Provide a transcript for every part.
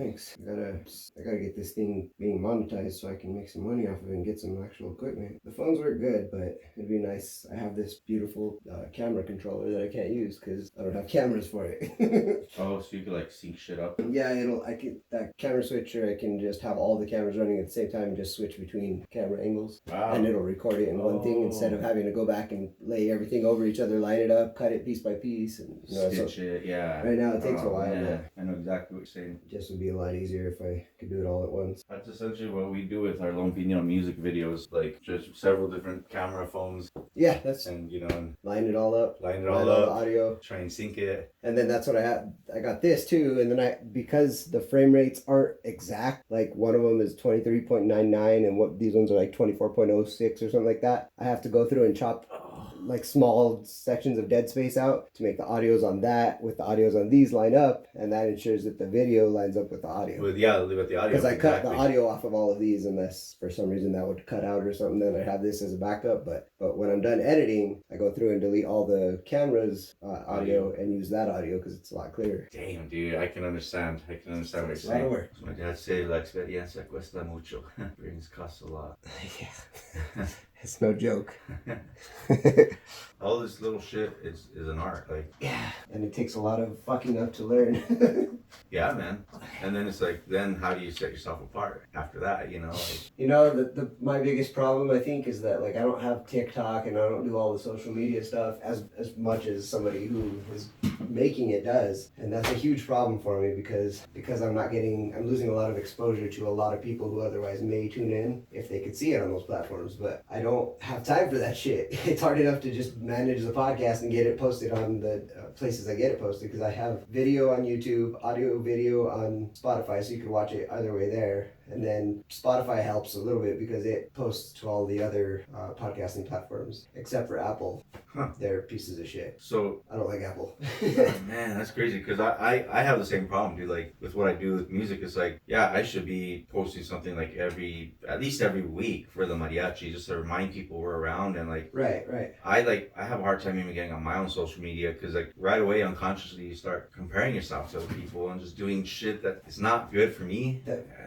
Thanks. I gotta get this thing being monetized so I can make some money off of it and get some actual equipment. The phones work good, but it'd be nice. I have this beautiful camera controller that I can't use because I don't have cameras for it. Oh, so you could like sync shit up? Yeah, that camera switcher. I can just have all the cameras running at the same time and just switch between camera angles, Wow. and it'll record it in one thing instead of having to go back and lay everything over each other, line it up, cut it piece by piece, and Stitch it, yeah. Right now it takes a while, Yeah, but I know exactly what you're saying. it just would be a lot easier if I could do it all at once. That's essentially what we do with our Lone Pinon music videos, like just several different camera phones. Yeah, that's and and line it all up, line it all all up, the audio, try and sync it. and then that's what I had. I got this too, and then because the frame rates aren't exact, like one of them is 23.99, and what these ones are like 24.06 or something like that. I have to go through and chop like small sections of dead space out to make the audios on that with the audios on these line up, and that ensures that the video lines up with the audio. With the audio. Because I cut the audio off of all of these, unless for some reason that would cut out or something, then I have this as a backup. But when I'm done editing, I go through and delete all the camera's audio and use that audio because it's a lot clearer. Damn, dude, I can understand what you're saying. It's a lot of work. My dad said la experiencia cuesta mucho. Brains cost a lot. Yeah. It's no joke. All this little shit is an art, like. Yeah, and it takes a lot of fucking up to learn. Yeah, man. And then it's like, then how do you set yourself apart after that? My biggest problem I think is that like I don't have TikTok and I don't do all the social media stuff as much as somebody who is making it does, and that's a huge problem for me because I'm losing a lot of exposure to a lot of people who otherwise may tune in if they could see it on those platforms, but I don't have time for that shit. It's hard enough to just manage the podcast and get it posted on the places I get it posted, because I have video on YouTube, audio video on Spotify, so you can watch it either way there. And then Spotify helps a little bit because it posts to all the other podcasting platforms, except for Apple. Huh. They're pieces of shit. So I don't like Apple. Man, that's crazy because I have the same problem, dude. Like with what I do with music, it's like, yeah, I should be posting something like at least every week for the mariachi, just to remind people we're around. And like, right. I have a hard time even getting on my own social media because like right away unconsciously you start comparing yourself to other people and just doing shit that is not good for me.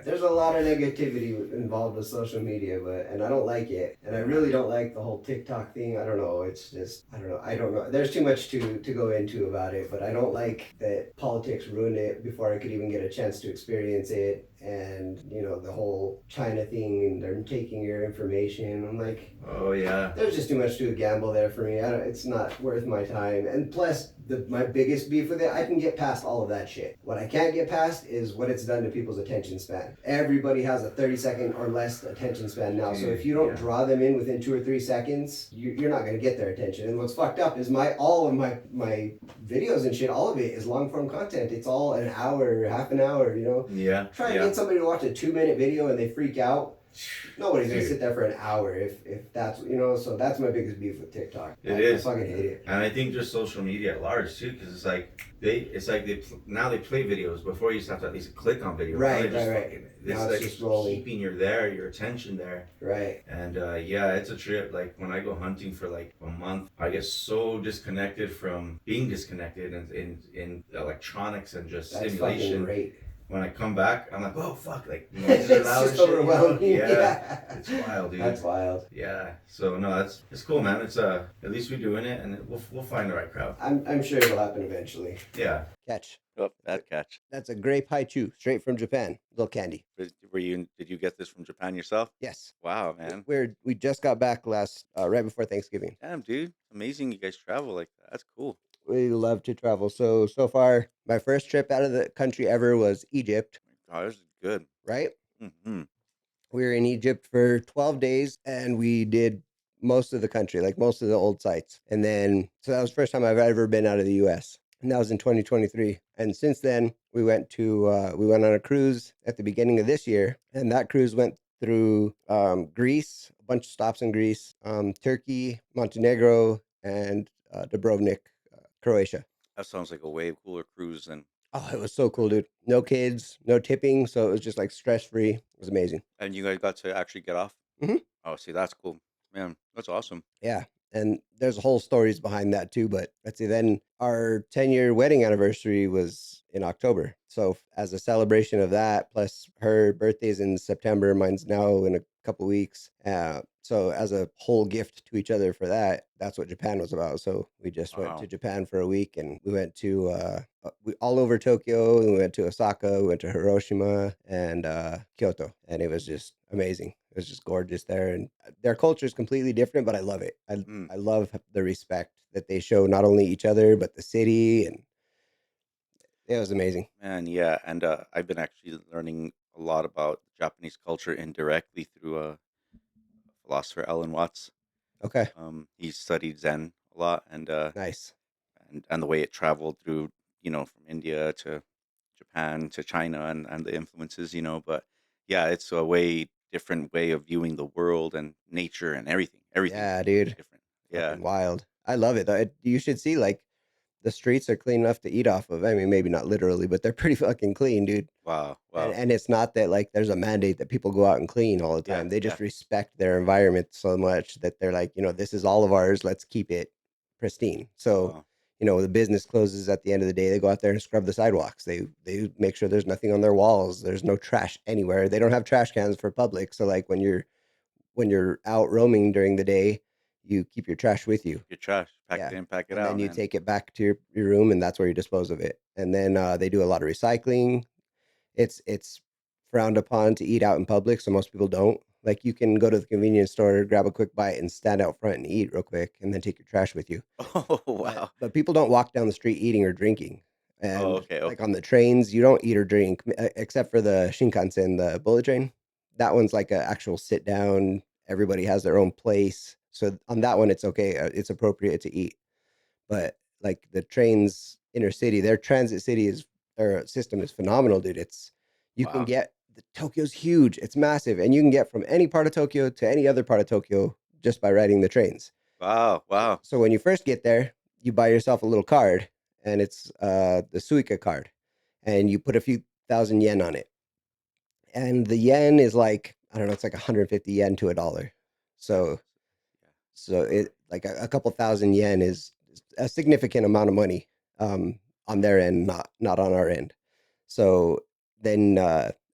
There's a lot of negativity involved with social media, and I don't like it, and I really don't like the whole TikTok thing. I don't know. It's just I don't know. There's too much to go into about it, but I don't like that politics ruined it before I could even get a chance to experience it. And the whole China thing, and they're taking your information. I'm like, oh yeah, there's just too much to a gamble there for me. It's not worth my time. And plus, my biggest beef with it, I can get past all of that shit. What I can't get past is what it's done to people's attention span. Everybody has a 30-second or less attention span now. So if you don't draw them in within 2 or 3 seconds, you're not going to get their attention. And what's fucked up is all of my videos and shit, all of it is long form content. It's all an hour, half an hour. Yeah. Try to get somebody to watch a 2-minute video and they freak out. Nobody's gonna sit there for an hour if that's so that's my biggest beef with TikTok. I fucking hate it. And I think just social media at large too, because it's like they play videos. Before you used to have to at least click on video. Right. It's like just keeping your attention there. Right. And it's a trip. Like when I go hunting for like a month, I get so disconnected from being disconnected in electronics and just stimulation. Great. When I come back, I'm like, oh fuck, like it's just overwhelming. Yeah, it's wild, dude. That's wild. Yeah, so no, it's cool, man. It's at least we're doing it, and we'll find the right crowd. I'm sure it'll happen eventually. Yeah. Catch. Oh, that catch. That's a grape haichu, straight from Japan. Little candy. Did you get this from Japan yourself? Yes. Wow, man. We just got back right before Thanksgiving. Damn, dude, amazing! You guys travel like that. That's cool. We love to travel. So far, my first trip out of the country ever was Egypt. Oh, this is good. Right? Mm-hmm. We were in Egypt for 12 days, and we did most of the country, like most of the old sites. And then, so that was the first time I've ever been out of the U.S. And that was in 2023. And since then, we went on a cruise at the beginning of this year. And that cruise went through Greece, a bunch of stops in Greece, Turkey, Montenegro, and Dubrovnik, Croatia. That sounds like a way cooler cruise than. Oh, it was so cool, dude. No kids, no tipping, so it was just like stress-free. It was amazing. And you guys got to actually get off? Mm-hmm. Oh, see, that's cool. Man, that's awesome. Yeah. And there's whole stories behind that too. But let's see, then our 10-year wedding anniversary was in October. So as a celebration of that, plus her birthday's in September, mine's now in a couple weeks. So as a whole gift to each other for that, that's what Japan was about. So we just went to Wow. Japan for a week, and we went to all over Tokyo. And we went to Osaka, we went to Hiroshima and Kyoto, and it was just amazing. It was just gorgeous there, and their culture is completely different, but I love it. Mm, I love the respect that they show not only each other but the city, and it was amazing. man, yeah, and I've been actually learning a lot about Japanese culture indirectly through philosopher Alan Watts. Okay, He studied Zen a lot, nice. and the way it traveled through, from India to Japan to China, and the influences, But yeah, it's a way different way of viewing the world and nature and everything. Everything's Yeah, dude, different. Yeah. fucking wild. I love it. You should see, like, the streets are clean enough to eat off of. I mean, maybe not literally, but they're pretty fucking clean, dude. Wow. And Wow. and it's not that like there's a mandate that people go out and clean all the Yeah. time. They Yeah. just respect their environment so much that they're like, this is all of ours. Let's keep it pristine. So, Wow. the business closes at the end of the day. They go out there and scrub the sidewalks. They make sure there's nothing on their walls. There's no trash anywhere. They don't have trash cans for public. So like when you're out roaming during the day, you keep your trash with you. Keep your trash. Pack Yeah. it in. Pack it And then out, you man. take it back to your room, and that's where you dispose of it. And then they do a lot of recycling. It's frowned upon to eat out in public, so most people don't. Like, you can go to the convenience store, grab a quick bite, and stand out front and eat real quick, and then take your trash with you. Oh But wow. but people don't walk down the street eating or drinking. Oh, And okay. like Okay. on the trains, you don't eat or drink except for the Shinkansen, the bullet train. That one's like a actual sit down. Everybody has their own place. So on that one, it's okay. It's appropriate to eat. But like the trains inner city, their transit city is their system is phenomenal, dude. You can Wow. get Tokyo's huge, it's massive, and you can get from any part of Tokyo to any other part of Tokyo just by riding the trains. Wow. So, Wow. so when you first get there, you buy yourself a little card, and it's the Suica card, and you put a few thousand yen on it, and the yen is like, I don't know, it's like 150 yen to a dollar. That's So yeah. so it like a couple thousand yen is a significant amount of money on their end, not on our end. So then,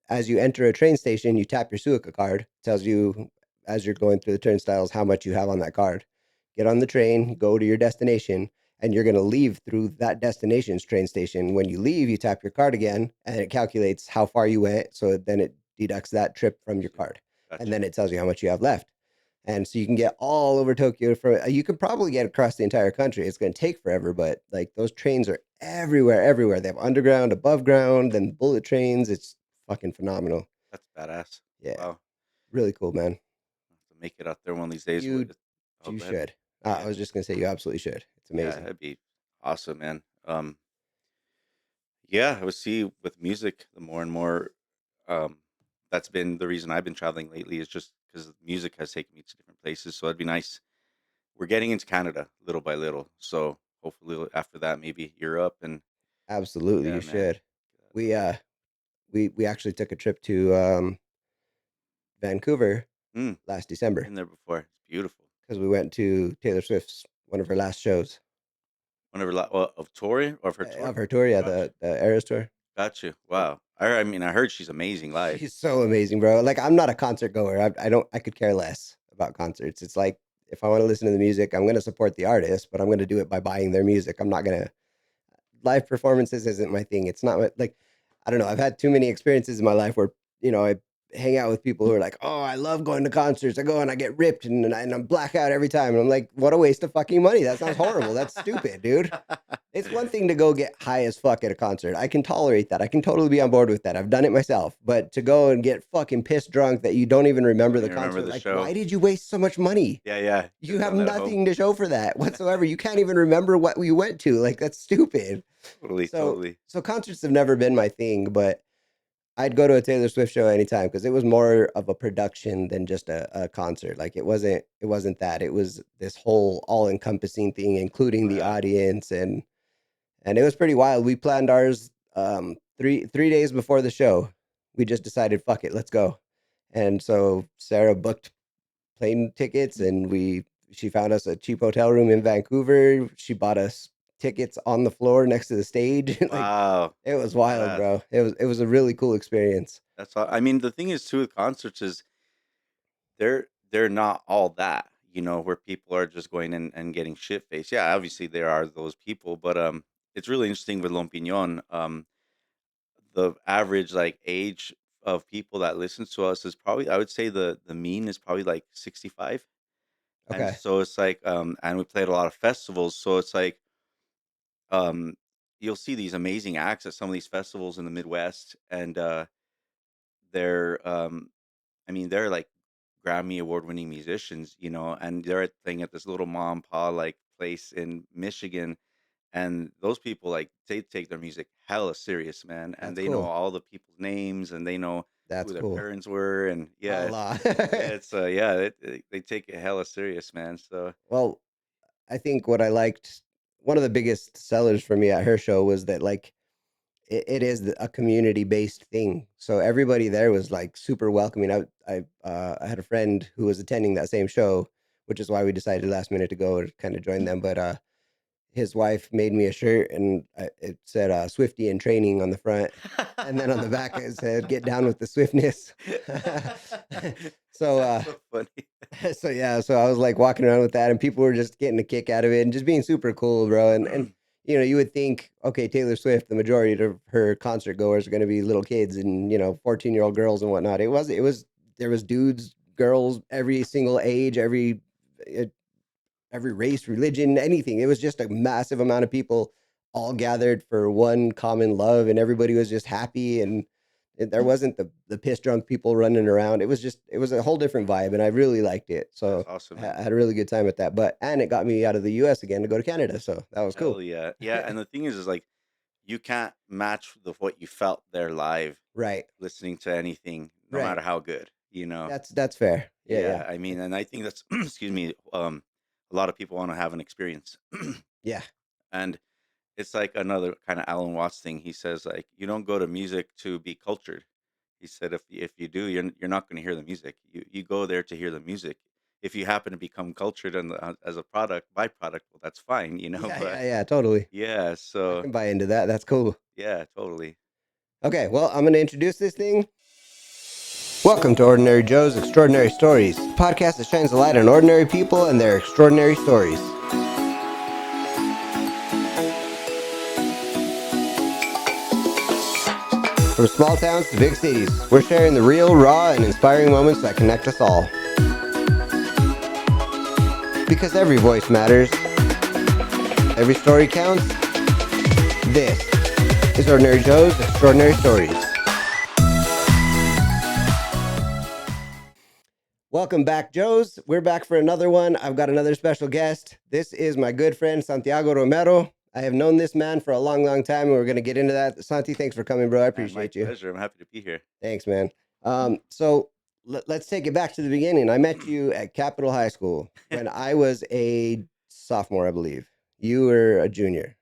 as you enter a train station, you tap your Suica card. Tells you as you're going through the turnstiles how much you have on that card. Get on the train, go to your destination, and you're going to leave through that destination's train station. When you leave, you tap your card again, and it calculates how far you went. So then it deducts that trip from your Gotcha. card, and Gotcha. then it tells you how much you have left. And so you can get all over Tokyo for you can probably get across the entire country. It's going to take forever, but like those trains are everywhere, everywhere. They have underground, above ground, then bullet trains. It's fucking phenomenal. That's badass. Yeah, Wow. really cool, man. I'll have to make it out there one of these days. You Oh, you go ahead. should. I Yeah. was just gonna say you absolutely should. It's Yeah. amazing. That'd be awesome, man. Yeah. I would see with music, the more and more, um, that's been the reason I've been traveling lately is just because music has taken me to different places. So it'd be nice. We're getting into Canada little by little. So hopefully after that, maybe Europe and Absolutely, you yeah, man. should. We we actually took a trip to Vancouver Mm, last December been there before. It's beautiful. because we went to Taylor Swift's one of her last shows Whenever of touring or of her of tour. her tour. Yeah, Gotcha. the Eras tour. Got you. Yep. Wow. I mean, I heard she's amazing live. She's so amazing, bro. Like, I'm not a concert goer. I don't. I could care less about concerts. It's like if I want to listen to the music, I'm going to support the artist, but I'm going to do it by buying their music. I'm not going to live performances isn't my thing. It's not like I don't know. I've had too many experiences in my life where I hang out with people who are like, "Oh, I love going to concerts. I go and I get ripped and I'm blackout every time." And I'm like, "What a waste of fucking money. That sounds horrible. That's stupid, dude." It's one thing to go get high as fuck at a concert. I can tolerate that. I can totally be on board with that. I've done it myself. But to go and get fucking pissed drunk that you don't even remember Don't the even remember concert, the like, why show. did you waste so much money? Yeah, yeah. Could You have have done that at home. nothing to show for that whatsoever. You can't even remember what we went to. Like, that's stupid. Totally, So totally. so concerts have never been my thing, but I'd go to a Taylor Swift show anytime because it was more of a production than just a concert. Like, it wasn't that. It was this whole all encompassing thing, including the Wow. audience, and it was pretty wild. We planned ours 3 days before the show. We just decided, fuck it, let's go. And so Sarah booked plane tickets, and we she found us a cheap hotel room in Vancouver. She bought us tickets on the floor next to the stage. Like Wow. it was wild, Badass. bro. It was a really cool experience. That's all. I mean, the thing is too with concerts is they're not all that, where people are just going and getting shit faced. Yeah, obviously there are those people, but it's really interesting with Lompignon. The average like age of people that listens to us is probably, I would say the mean is probably like 65. And Okay. so it's like and we played a lot of festivals, so it's like um you'll see these amazing acts at some of these festivals in the Midwest, and they're I mean, they're like Grammy award winning musicians, and they're playing at this little mom and pa like place in Michigan. And those people, like, they take their music hella serious, man. And That's they know cool. all the people's names, and they know who That's their cool. parents were. And yeah, Allah. yeah, they take it hella serious, man. So Well, I think what I liked, one of the biggest sellers for me at her show was that like it is a community based thing. So everybody there was like super welcoming. I had a friend who was attending that same show, which is why we decided last minute to go and kind of join them. But his wife made me a shirt, and it said Swifty in training on the front, and then on the back it said "Get down with the swiftness." so that's so funny. so yeah, so I was like walking around with that, and people were just getting a kick out of it and just being super cool, bro. And you would think, okay, Taylor Swift, the majority of her concert goers are going to be little kids and 14-year-old girls and whatnot. It was there was dudes, girls, every single age, uh, every race, religion, anything. It was just a massive amount of people all gathered for one common love, and everybody was just happy. And there wasn't the piss drunk people running around. It was a whole different vibe, and I really liked it. That's So awesome, I man. had a really good time with that. And it got me out of the U.S. again to go to Canada, so that was Hell cool. yeah. Yeah. And the thing is like, you can't match what you felt there live Right, listening to anything, no right. matter how good. That's fair. Yeah, yeah, Yeah, I mean, and I think that's excuse me, a lot of people want to have an experience. yeah, And it's like another kind of Alan Watts thing. He says like, you don't go to music to be cultured. He said if you do, you're not going to hear the music. You go there to hear the music. If you happen to become cultured and as a byproduct, well, that's fine. yeah, But yeah, yeah. Totally, yeah, I so can buy into that. That's cool. yeah, totally. Okay, well, I'm going to introduce this thing. Welcome to Ordinary Joe's Extraordinary Stories, a podcast that shines a light on ordinary people and their extraordinary stories. From small towns to big cities, we're sharing the real, raw, and inspiring moments that connect us all. Because every voice matters, every story counts. This is Ordinary Joe's Extraordinary Stories. Welcome back, Joes. We're back for another one. I've got another special guest. This is my good friend, Santiago Romero. I have known this man for a long, long time, and we're going to get into that. Santi, thanks for coming, bro. I And my appreciate you. pleasure. I'm happy to be here. Thanks, man. So let's take it back to the beginning. I met you at Capitol High School when I was a sophomore, I believe. You were a junior.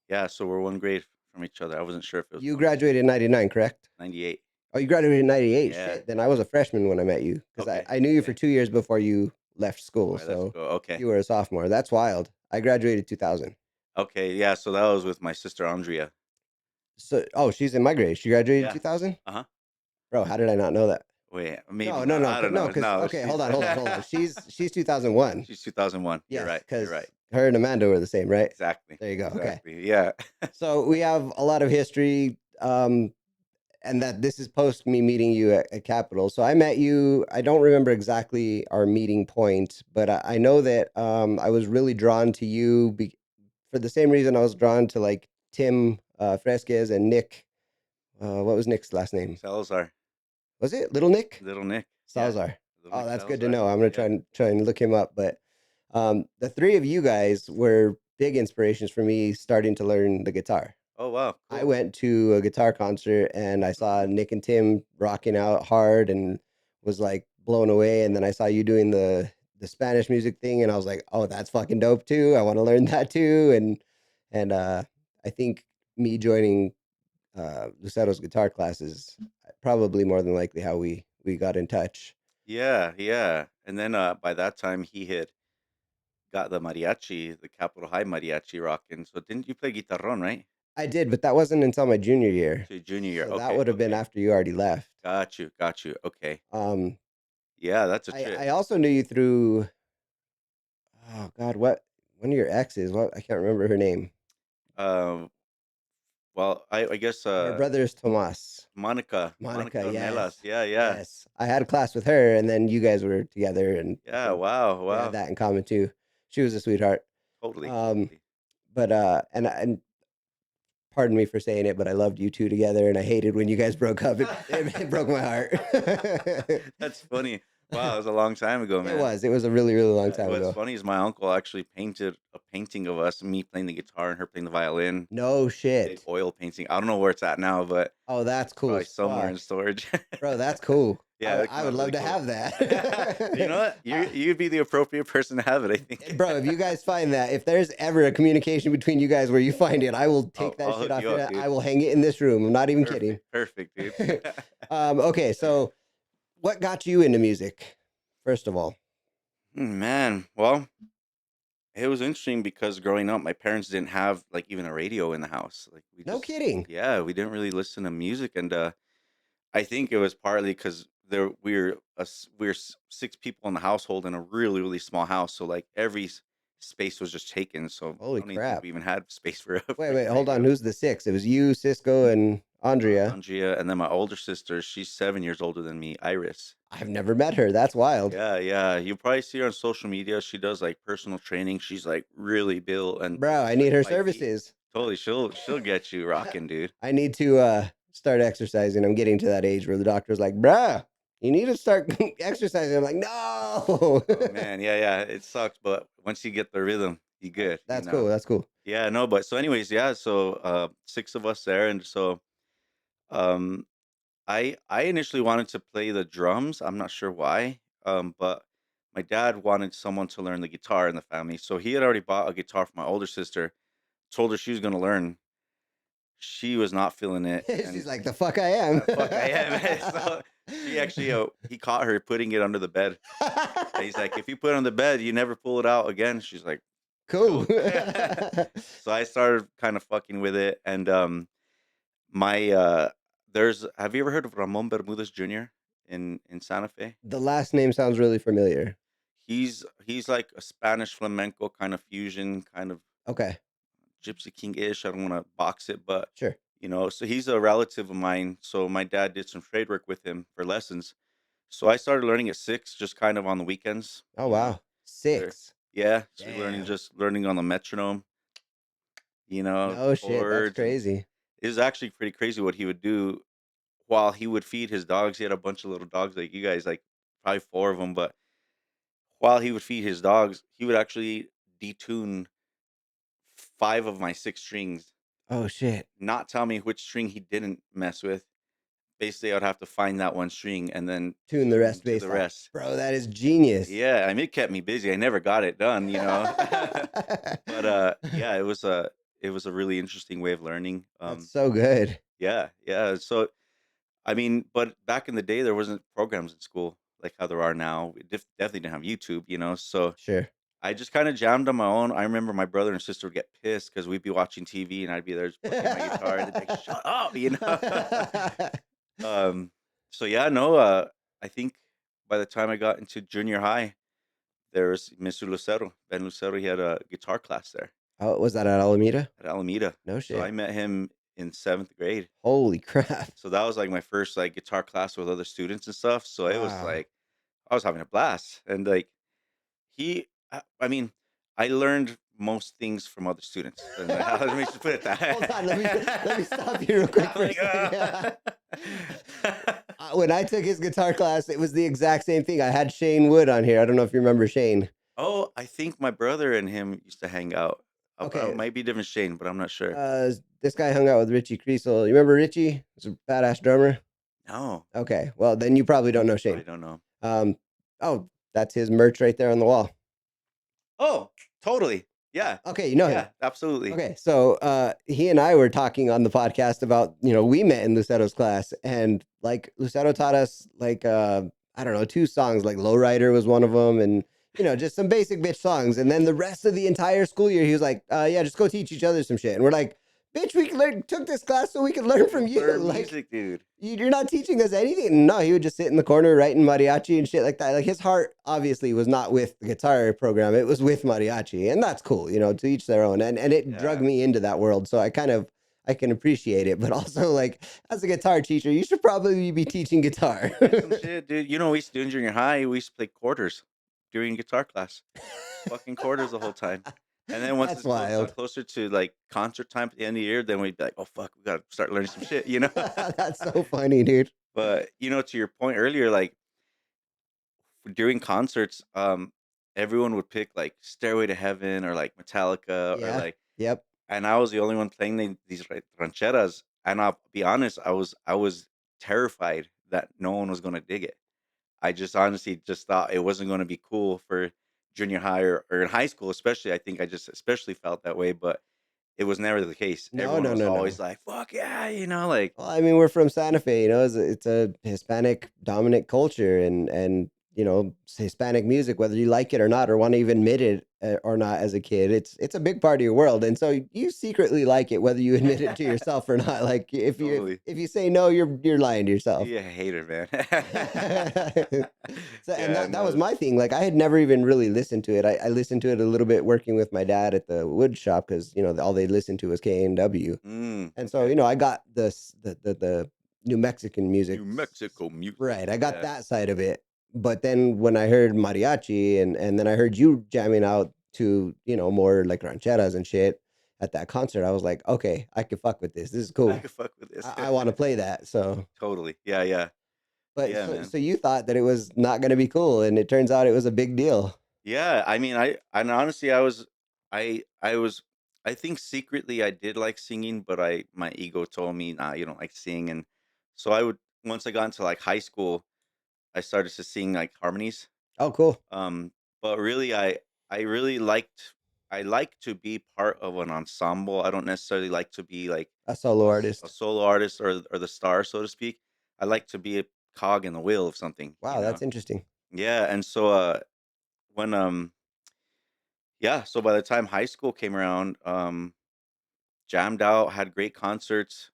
Yeah, so we're one grade from each other. I wasn't sure if it was You graduated in 99, correct? 98. Oh, you graduated in 98. Yeah. Shit. Then I was a freshman when I met you because Okay. I knew you for Okay. 2 years before you left school. Boy, let's So go. Okay. you were a sophomore. That's wild. I graduated 2000. Okay. Yeah. So that was with my sister Andrea. So, oh, she's in my grade. She graduated Yeah. 2000? Uh huh. Bro, how did I not know that? Wait, No, maybe no, not. no, I don't no, know. because, No, okay, she's hold on. She's 2001. she's 2001. You're Yes, right. because You're right. her and Amanda were the same, right? Exactly. There you go. Okay. Exactly. Yeah. So we have a lot of history, and that this is post me meeting you at Capitol. So I met you. I don't remember exactly our meeting point, but I know that I was really drawn to you for the same reason I was drawn to like Tim Fresquez and Nick. What was Nick's last name? Salazar. Was it Little Nick? Little Nick. Yeah. Salazar. Little Oh, Nick that's good to Salazar. know. I'm gonna Yeah. try and look him up. But the three of you guys were big inspirations for me starting to learn the guitar. Oh wow. I Cool. went to a guitar concert and I saw Nick and Tim rocking out hard and was like blown away. And then I saw you doing the Spanish music thing, and I was like, oh, that's fucking dope too. I want to learn that too. And I think me joining Lucero's guitar classes probably more than likely how we got in touch. Yeah. Yeah. And then by that time he had got the mariachi, the Capitol High mariachi rocking. So didn't you play guitarron, right? I did, but that wasn't until my junior year. To junior year. So that Okay, would have been okay. after you already left. Got you, got you. Okay. Um, Yeah, that's a I trip. also knew you through, oh God, what, one of your exes, what, I can't remember her name. Um, well, I guess Her brother is Tomas. Monica Monica, Ornelas. yes. Yeah, yeah. Yes. I had a class with her, and then you guys were together, and I Yeah, think wow, we had wow. that in common too. She was a sweetheart. Totally, Um, totally. but and pardon me for saying it, but I loved you two together, and I hated when you guys broke up. It broke my heart. That's funny. Wow, it was a long time ago, It man. was. It was a really, really long Yeah, time what's ago. funny is my uncle actually painted a painting of us, me playing the guitar and her playing the violin. No Big shit. oil painting. I don't know where it's at now, but Oh, that's it's cool probably as somewhere in fuck, storage. bro. That's cool. Yeah, it I came would out love really to cool. have You know that. what? You'd be the appropriate person to have it, I think. Bro, if you guys find that, if there's ever a communication between you guys where you find it, I will take that I'll shit hook off you up, you. dude. I will hang it in this room. I'm not even kidding. Perfect, dude. Okay, so what got you into music, first of all? Man, well, it was interesting because growing up, my parents didn't have like even a radio in the house. Like we No just, kidding. yeah, we didn't really listen to music, and I think it was partly because we're 6 people in the household in a really really small house, so like every space was just taken. So I Holy don't even think crap. we even had space for a Wait, freaking hold on. radio. Who's the six? It was you, Cisco, and Andrea. Andrea, and then my older sister, she's 7 years older than me, Iris. I've never met her. That's wild. Yeah, yeah. You probably see her on social media. She does like personal training. She's like really built and Bro, I she's need like her 5 feet. services. Totally, she'll get you rocking, dude. I need to start exercising. I'm getting to that age where the doctor's like, bruh, you need to start exercising. I'm like, no. Oh man, yeah, yeah. It sucks, but once you get the rhythm, you good, you That's know. cool. That's cool. Yeah, no, but so anyways, yeah, so 6 of us there, and so um I initially wanted to play the drums. I'm not sure why. But my dad wanted someone to learn the guitar in the family. So he had already bought a guitar for my older sister, told her she was gonna learn. She was not feeling it, She's and like, the fuck I am. fuck I am. So she actually he caught her putting it under the bed. And he's like, if you put it on the bed, you never pull it out again. She's like, Cool. cool. So I started kind of fucking with it, and my there's have you ever heard of Ramon Bermudez Jr. in Santa Fe? The last name sounds really familiar. He's like a Spanish flamenco kind of fusion, kind of Okay, Gypsy King-ish. I don't want to box it, but sure. so he's a relative of mine. So my dad did some trade work with him for lessons. So I started learning at 6, just kind of on the weekends. Oh, wow. There- 6. Yeah, so Damn. learning on the metronome, No shit. That's chords, and crazy. it was actually pretty crazy what he would do while he would feed his dogs. He had a bunch of little dogs like you guys, like probably 4 of them, but while he would feed his dogs, he would actually detune 5 of my 6 strings, Oh, shit. not tell me which string he didn't mess with. Basically, I'd have to find that one string and then Tune the rest to based the on. rest. Bro, that is genius. Yeah, I mean, it kept me busy. I never got it done. But yeah, it was a really interesting way of learning. That's so good. Yeah, yeah. So I mean, but back in the day, there wasn't programs in school like how there are now. We definitely didn't have YouTube. So Sure. I just kind of jammed on my own. I remember my brother and sister would get pissed because we'd be watching TV and I'd be there just playing my guitar and they'd be like, "Shut up." Um. So yeah, no. I think by the time I got into junior high, there was Mr. Lucero, Ben Lucero. He had a guitar class there Oh, was that at Alameda? at Alameda. No So I shit. met him in 7th grade. Holy crap. So that was like my first like guitar class with other students and stuff. So it was Wow. like I was having a blast, and like I mean, I learned most things from other students. And, let me just put it that. Hold on, let me stop you real quick for a second. When I took his guitar class, it was the exact same thing. I had Shane Wood on here. I don't know if you remember Shane. Oh, I think my brother and him used to hang out. Okay. Might be different Shane, but I'm not sure. This guy hung out with Richie Creasel. You remember Richie? He's a badass drummer. No, Okay, well then you probably don't know I Shane. don't know. Oh, that's his merch right there on the wall. Oh, totally. Yeah, Okay, you know him. yeah, absolutely. Okay, so he and I were talking on the podcast about, we met in Lucero's class, and like Lucero taught us like I don't know, 2 songs, like Lowrider was one of them, and just some basic bitch songs. And then the rest of the entire school year, he was like, yeah, just go teach each other some shit. And we're like, bitch, we took this class so we could learn from you. Learn Like, music, dude. you're not teaching us anything. No, he would just sit in the corner writing mariachi and shit like that. Like, his heart obviously was not with the guitar program. It was with mariachi. And that's cool, to each their own. And it drug Yeah. me into that world. So I can appreciate it. But also, like, as a guitar teacher, you should probably be teaching guitar. Some shit, dude. You know what we used to do in junior high? We used to play quarters during guitar class. Fucking quarters the whole time. And then once That's it got wild. closer to like concert time at the end of the year, then we'd be like, oh fuck, we gotta start learning some shit, That's so funny, dude. But to your point earlier, like during concerts, everyone would pick like Stairway to Heaven or like Metallica or Yeah. like, Yep. and I was the only one playing these like, rancheras. And I'll be honest, I was terrified that no one was gonna dig it. I just honestly just thought it wasn't gonna be cool for junior high or in high school, especially. I think I just especially felt that way, but it was never the case. No, Everyone no, was no, always no. like, "Fuck yeah," like, Well, I mean, we're from Santa Fe, it's a Hispanic dominant culture, and Hispanic music, whether you like it or not, or want to even admit it or not as a kid, it's a big part of your world, and so you secretly like it, whether you admit it to yourself or not. Like, totally. if you say no, you're lying to yourself. Yeah, hater, man. So, and Yeah, that was no. my thing. Like, I had never even really listened to it. I listened to it a little bit working with my dad at the wood shop because all they listened to was KNW. And so, Okay. I got the New Mexican music. New Mexico music. Right. I got Yeah. that side of it. But then when I heard mariachi and then I heard you jamming out to, more like rancheras and shit at that concert, I was like, okay, I can fuck with this. This is I cool. could fuck with this. I want to play that. So, Totally. Yeah, yeah. but Yeah, so, man. so you thought that it was not going to be cool, and it turns out it was a big deal. Yeah, I mean, and honestly, I was I think secretly I did like singing, but my ego told me, "Nah, you don't like singing." And so I would once I got into like high school, I started to sing like harmonies. Oh, cool. Um, but really, I really I like to be part of an ensemble. I don't necessarily like to be like A solo a artist. solo artist or the star, so to speak. I like to be a cog in the wheel of something, Wow, that's interesting. Yeah, and so when yeah, so by the time high school came around, jammed out, had great concerts,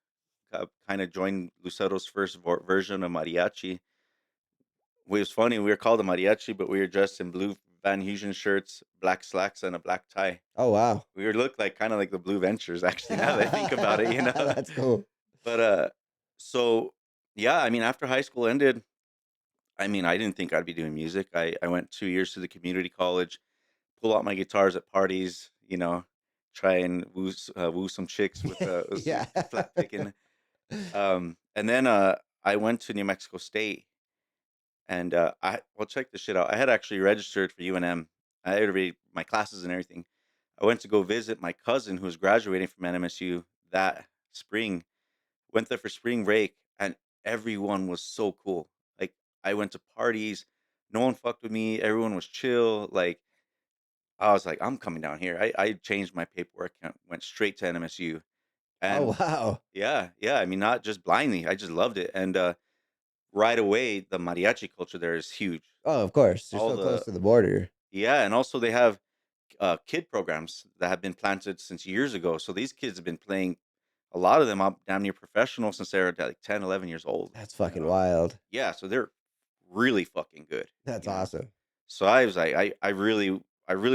kind of joined Lucero's first version of mariachi. It was funny, we were called a mariachi, but we were dressed in blue Van Heusen shirts, black slacks, and a black tie. Oh, wow. We were looked like kind of like the Blue Ventures, actually. Now that I think about it, That's cool. But so yeah, I mean, after high school ended, I mean, I didn't think I'd be doing music. I went 2 years to the community college, pull out my guitars at parties, try and woo some chicks with some Yeah. flat picking. And then I went to New Mexico State, and check this shit out. I had actually registered for UNM. I had already my classes and everything. I went to go visit my cousin who was graduating from NMSU that spring. Went there for spring break, and everyone was so cool. Like, I went to parties, no one fucked with me. Everyone was chill. Like, I was like, I'm coming down here. I changed my paperwork and went straight to NMSU. Oh, And wow. yeah, yeah. I mean, not just blindly. I just loved it. And right away, the mariachi culture there is huge. Oh, of course. You're All so close the to the border. Yeah, and also they have kid programs that have been planted since years ago. So these kids have been playing a lot of them up damn near professional since they were like 10, 11 years old. That's fucking wild. Yeah, so they're really fucking good. That's awesome. So I was like, I really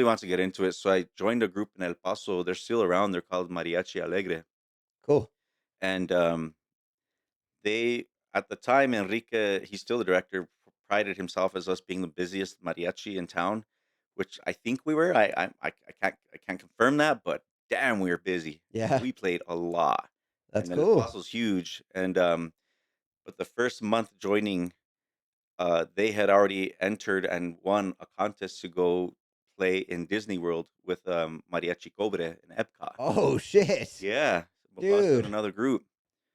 want to get into it. So I joined a group in El Paso. They're still around. They're called Mariachi Alegre. Cool. And they at the time, Enrique, he's still the director, prided himself as us being the busiest mariachi in town, which I think we were. I can't confirm that, but damn, we were busy. Yeah. We played a lot. That's And then El cool. Paso's huge. And but the first month joining, they had already entered and won a contest to go play in Disney World with Mariachi Cobre in Epcot. Oh, shit. Yeah, us and Dude, another group.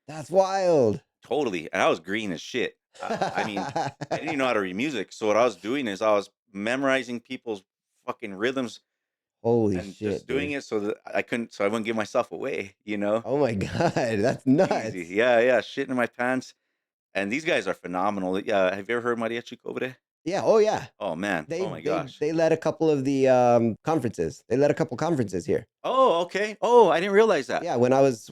that's wild. Totally, and I was green as shit. I mean, I didn't even know how to read music, so what I was doing is I was memorizing people's fucking rhythms Holy and just shit, doing dude. it so I wouldn't give myself away. Oh my God. That's Easy. nuts. Yeah, yeah, shit in my pants. And these guys are phenomenal. Yeah, have you ever heard Mariachi Cobre? Yeah. Oh yeah. Oh man. They Oh my they gosh. they led a couple of the conferences. They led a couple conferences here. Oh, okay. Oh, I didn't realize that. Yeah, when I was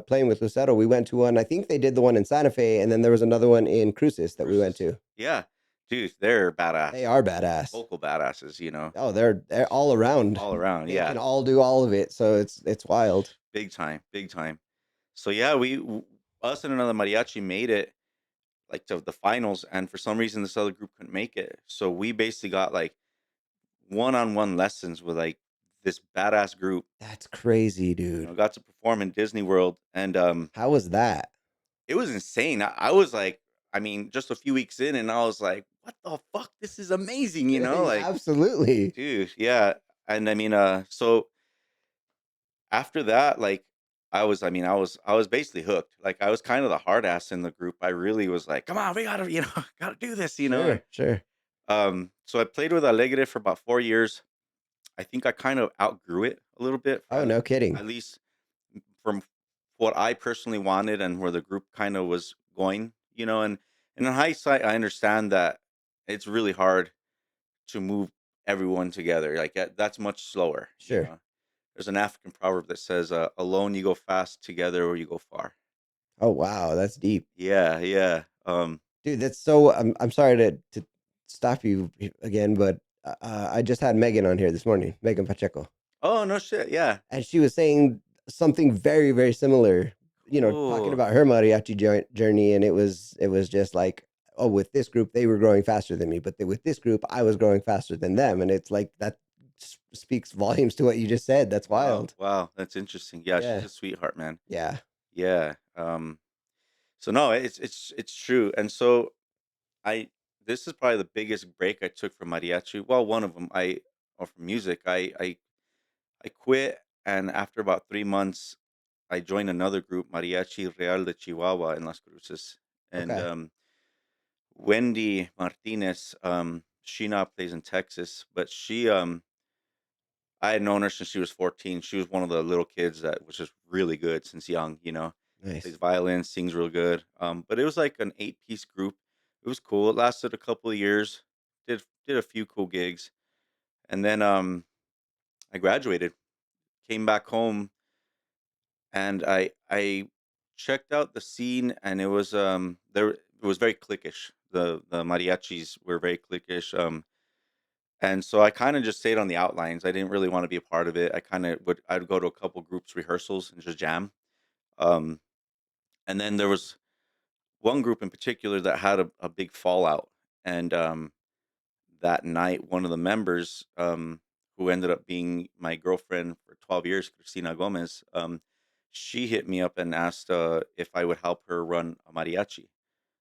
playing with Lucero, we went to one. I think they did the one in Santa Fe, and then there was another one in Cruces that we went Cruises. to. Yeah. Dude, they're They badass. are badass. Vocal badasses, you know. Oh, they're all around. All around. They Yeah. can all do all of it, so it's wild. Big time. Big time. So yeah, us and another mariachi made it like to the finals, and for some reason this other group couldn't make it. So we basically got like one-on-one lessons with like this badass group. That's crazy, dude. Got to perform in Disney World, and How was that? it was insane. I was like, I mean, just a few weeks in, and I was like, what the fuck? This is amazing, like, Absolutely. dude, yeah. And I mean, so after that, like, I was basically hooked. Like, I was kind of the hard ass in the group. I really was like, come on, we gotta, gotta do this, and Sure, sure. so I played with Alegre for about 4 years. I think I kind of outgrew it a little bit, Oh, no kidding. at least from what I personally wanted and where the group kind of was going, and in hindsight, I understand that it's really hard to move everyone together. Like that's much slower. Sure. There's an African proverb that says, "Alone you go fast, together or you go far." Oh, wow, that's deep. Yeah, yeah. Dude, that's so I'm sorry to stop you again, but I just had Megan on here this morning, Megan Pacheco. Oh no shit. Yeah. And she was saying something very, very similar, talking Cool. about her mariachi journey. And it was just like, oh, with this group, they were growing faster than me, but with this group, I was growing faster than them. And it's like that speaks volumes to what you just said. That's Wow. wild. Wow. That's interesting. Yeah, she's Yeah. a sweetheart, man. Yeah. Yeah. So no, it's true. And so I this is probably the biggest break I took from mariachi. Well, one of them, or from music. I quit, and after about 3 months, I joined another group, Mariachi Real de Chihuahua in Las Cruces, and Okay. Wendy Martinez. She now plays in Texas, but I had known her since she was 14. She was one of the little kids that was just really good since young. Plays Nice. violin, sings real good. But it was like an 8-piece group. It was cool. It lasted a couple of years. Did a few cool gigs, and then I graduated, came back home, and I checked out the scene, and it was it was very cliquish. The mariachis were very cliquish. And so I kind of just stayed on the outlines. I didn't really want to be a part of it. I'd go to a couple groups rehearsals and just jam. Um, and then there was one group in particular that had a big fallout. And that night, one of the members, who ended up being my girlfriend for 12 years, Christina Gomez, she hit me up and asked if I would help her run a mariachi.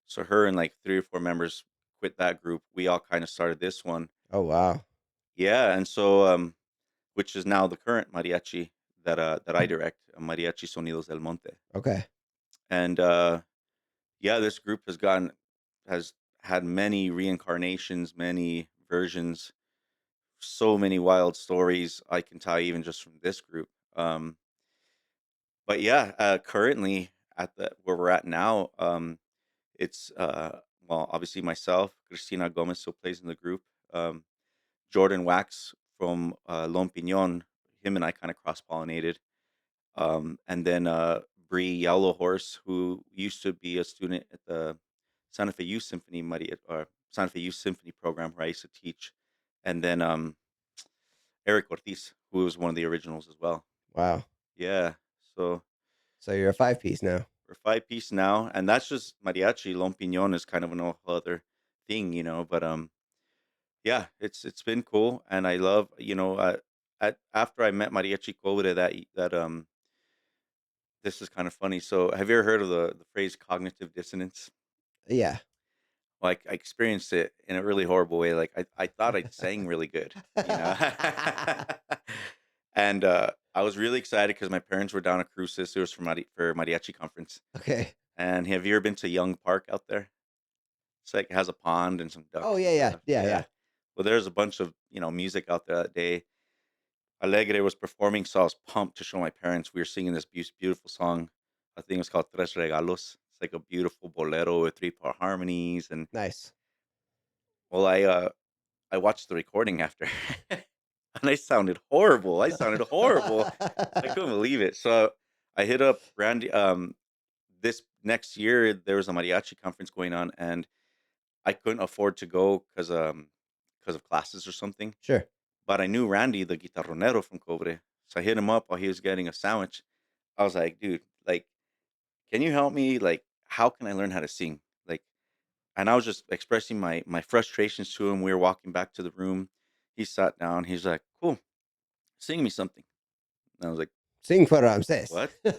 So her and like 3 or 4 members quit that group. We all kind of started this one. Oh, wow. Yeah, and so which is now the current mariachi that I direct, Mariachi Sonidos del Monte. Okay. And yeah, this group has had many reincarnations, many versions, so many wild stories I can tell you even just from this group. But yeah, currently at the where we're at now, it's well, obviously myself, Cristina Gomez still plays in the group. Um, Jordan Wax from Lone Pinon, him and I kind of cross pollinated. And then Bree Yellow Horse, who used to be a student at the Santa Fe Youth Symphony Santa Fe Youth Symphony program where I used to teach. And then Eric Ortiz, who was one of the originals as well. Wow. Yeah. So So you're a 5-piece now. we're 5-piece now, and that's just mariachi. Lone Pinon is kind of an whole other thing, But yeah, it's been cool, and I love, after I met Mariachi Cobre, this is kind of funny. So, have you ever heard of the phrase cognitive dissonance? Yeah. Like, I experienced it in a really horrible way. Like, I thought I sang really good, you know, and I was really excited because my parents were down at Cruces. It was for mariachi conference. Okay. And have you ever been to Young Park out there? It's like it has a pond and some Oh, ducks and yeah, yeah. stuff. Yeah, Yeah. yeah. Well, there's a bunch of music out there that day. Alegre was performing, so I was pumped to show my parents. We were singing this beautiful song. I think it's called Tres Regalos. It's like a beautiful bolero with 3-part harmonies. And Nice. Well, I watched the recording after, and I sounded horrible. I sounded horrible. I couldn't believe it. So I hit up Randy. This next year there was a mariachi conference going on, and I couldn't afford to go because of classes or something. Sure. But I knew Randy, the guitarronero from Cobre, so I hit him up while he was getting a sandwich. I was like, dude, like, can you help me? Like, how can I learn how to sing? Like, and I was just expressing my frustrations to him. We were walking back to the room. He sat down. He's like, "Cool, sing me something." And I was like, Sing for Ramses. "What?" And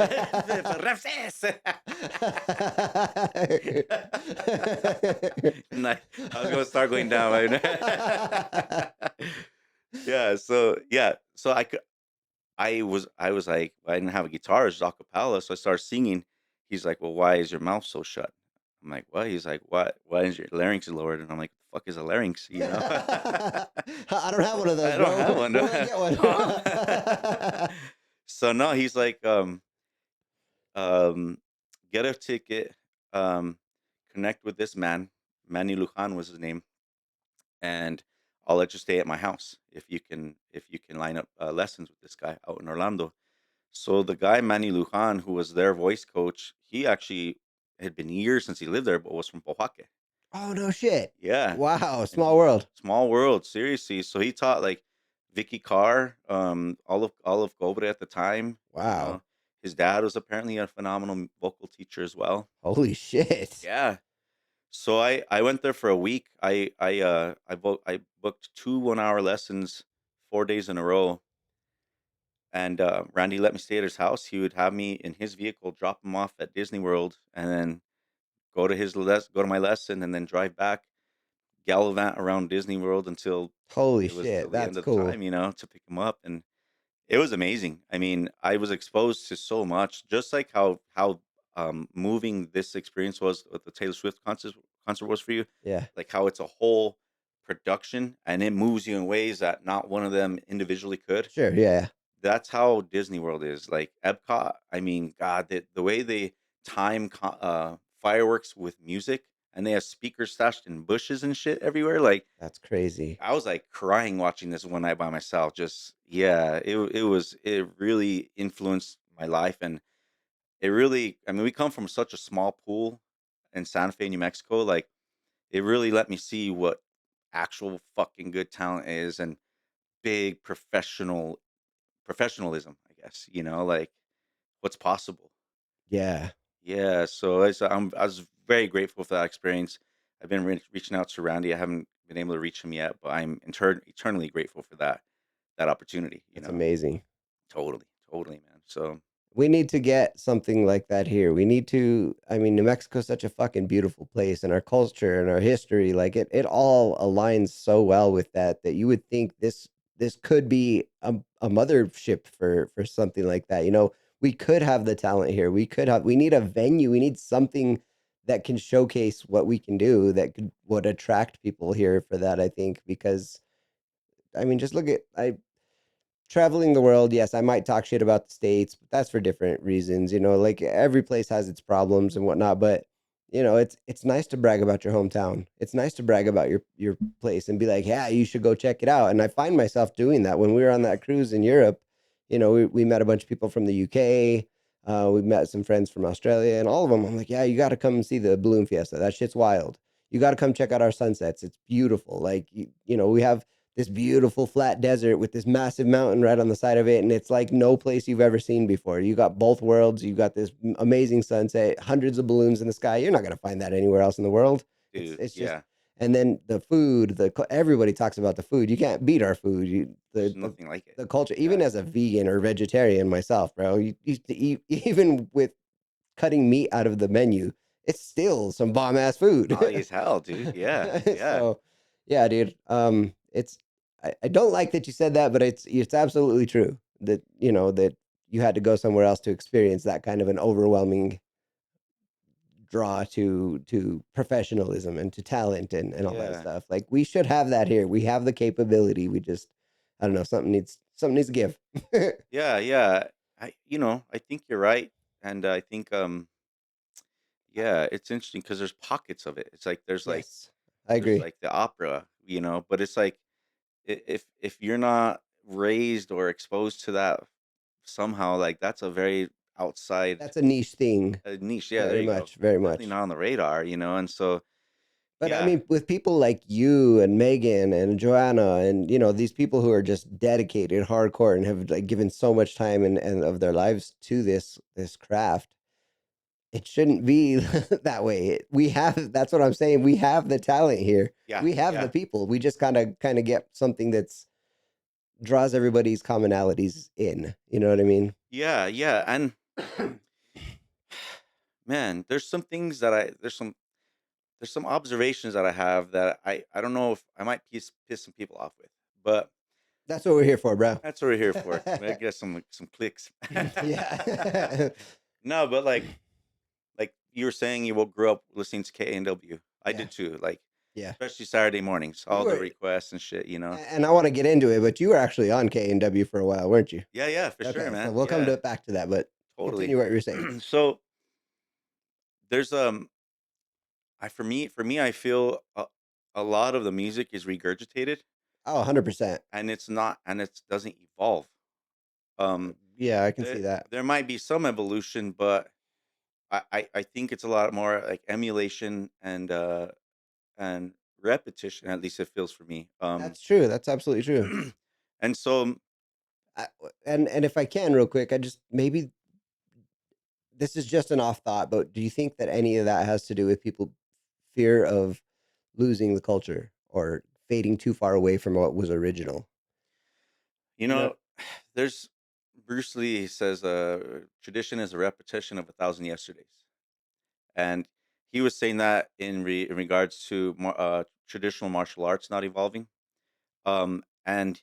I was gonna start going down. Right? So I was like, I didn't have a guitar, it's a cappella, so I started singing. He's like, "Well, why is your mouth so shut?" I'm like, "What?" He's like, "What? Why is your larynx lowered?" And I'm like, "The fuck is a larynx?" You know? I don't have one of those, I don't bro. have one. Where do I get one? So no, he's like, um, get a ticket, um, connect with this man. Manny Lujan was his name, and I'll let you stay at my house if you can line up lessons with this guy out in Orlando. So the guy Manny Lujan, who was their voice coach, he actually had been years since he lived there, but was from Pojoaque. Oh, no shit. Yeah, Wow, and small world. small world, seriously. So he taught like Vicky Carr, all of Cobre at the time. You Wow. know, his dad was apparently a phenomenal vocal teacher as well. Holy shit. Yeah. So I went there for a week. I booked 2 one-hour lessons 4 days in a row, and Randy let me stay at his house. He would have me in his vehicle, drop him off at Disney World, and then go to my lesson, and then drive back, gallivant around Disney World until Holy it was till shit. the That's end of the cool. time, to pick him up, and it was amazing. I mean, I was exposed to so much, just like how moving this experience was with the Taylor Swift concert was for you. Yeah. Like how it's a whole production and it moves you in ways that not one of them individually could. Sure. Yeah. That's how Disney World is. Like Epcot, I mean, God, the way they time fireworks with music, and they have speakers stashed in bushes and shit everywhere. Like That's crazy. I was like crying watching this one night by myself. Just yeah, it really influenced my life, and it really. I mean, we come from such a small pool in Santa Fe, New Mexico. Like it really let me see what actual fucking good talent is, and big professionalism. I guess like what's possible. Yeah. Yeah, so I was very grateful for that experience. I've been reaching out to Randy. I haven't been able to reach him yet, but I'm eternally grateful for that opportunity. That's amazing. Totally, totally, man. So We need to get something like that here. We need to, I mean, New Mexico's such a fucking beautiful place, and our culture and our history, like it all aligns so well with that that you would think this could be a mothership for something like that. We could have the talent here. We need a venue. We need something that can showcase what we can do that would attract people here for that, I think, because I mean, just look at I traveling the world, yes, I might talk shit about the states, but that's for different reasons. Like every place has its problems and whatnot. But it's nice to brag about your hometown. It's nice to brag about your place and be like, yeah, you should go check it out. And I find myself doing that when we were on that cruise in Europe. We met a bunch of people from the UK. We met some friends from Australia, and all of them, I'm like, yeah, you got to come see the balloon fiesta. That shit's wild. You got to come check out our sunsets. It's beautiful. Like we have this beautiful flat desert with this massive mountain right on the side of it, and it's like no place you've ever seen before. You got both worlds. You got this amazing sunset, hundreds of balloons in the sky. You're not going to find that anywhere else in the world. it's dude, it's just yeah, And then the food, everybody talks about the food. You can't beat our food. there's nothing like it. The culture, Yeah. even as a vegan or vegetarian myself, bro, you used to eat, even with cutting meat out of the menu, it's still some bomb ass food. Naughty as hell, dude. Yeah, yeah, So, yeah, dude. It's I don't like that you said that, but it's absolutely true that that you had to go somewhere else to experience that kind of an overwhelming draw to professionalism and to talent and all that yeah, stuff. Like we should have that here. We have the capability. We just I don't know, something needs to give. yeah, yeah. I think you're right, and I think yeah, it's interesting because there's pockets of it. It's like there's like Yes. I just agree. like the opera, but it's like if you're not raised or exposed to that somehow, like that's a very outside That's a niche thing. niche. Yeah, there Very you go. much, very Definitely much. not on the radar, and so But I yeah, mean, with people like you and Megan and Joanna and these people who are just dedicated, hardcore, and have like given so much time and of their lives to this craft, it shouldn't be that way. We have that's what I'm saying. We have the talent here. yeah, We have the yeah, people. We just kind of get something that's draws everybody's commonalities in. You know what I mean? yeah, yeah. And man, there's some observations that I have that I don't know if I might piss some people off with, but That's what we're here for, bro. that's what we're here for. We get some clicks. Yeah. No, but like you were saying, you grew up listening to KNW. I Yeah. did too. Like Yeah. especially Saturday mornings, You all the were requests and shit. and I want to get into it, but you were actually on K&W for a while, weren't you? Yeah, yeah, for sure, Okay, so man. we'll come Yeah, to back to that, but totally. continue what you're saying. So there's I for me, I feel a lot of the music is regurgitated, Oh, 100%. and it's not, and it doesn't evolve. Um, Yeah, I can see there that. there might be some evolution, but I think it's a lot more like emulation and repetition. At least it feels for me. That's true. That's absolutely true. And so I, and if I can, real quick, I just maybe this is just an off thought, but do you think that any of that has to do with people fear of losing the culture or fading too far away from what was original? you You know, know, there's Bruce Lee says, tradition is a repetition of a thousand yesterdays, and he was saying that in regards to traditional martial arts not evolving. And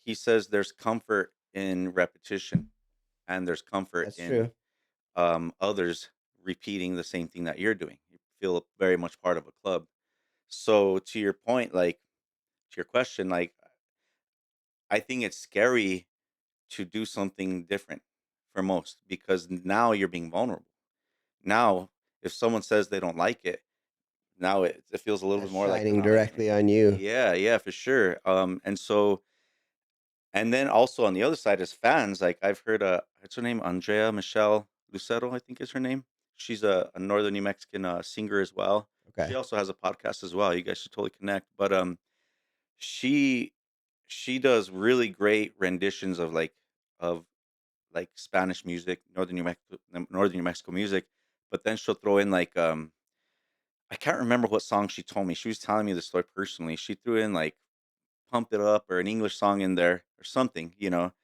he says there's comfort in repetition, and there's comfort that's in true. others repeating the same thing that you're doing. You feel very much part of a club. So to your point, like to your question, like I think it's scary to do something different for most because now you're being vulnerable. Now, if someone says they don't like it, now it feels a little That's bit more like they're shining not liking it. directly on you. Yeah, yeah, for sure. And so, and then also on the other side as fans, like I've heard, what's her name? Andrea Michelle Lucero, I think is her name. She's a Northern New Mexican singer as well. She Okay, also has a podcast as well. You guys should totally connect. But she she does really great renditions of like Spanish music, Northern New Mexico music. But then she'll throw in like I can't remember what song she told me. She was telling me the story personally. She threw in like "Pump It Up" or an English song in there or something.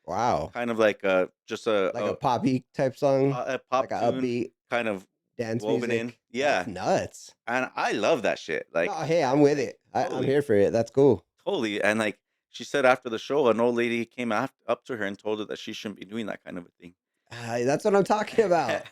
wow, Kind of like just like a poppy type song, a like pop a tune, upbeat kind of dance woven in. music. That's Yeah, nuts. and I love that shit. No, hey, I'm with Like it. I'm totally, here for it. That's cool. totally. And like she said after the show, an old lady came up to her and told her that she shouldn't be doing that kind of a thing. That's what I'm talking about.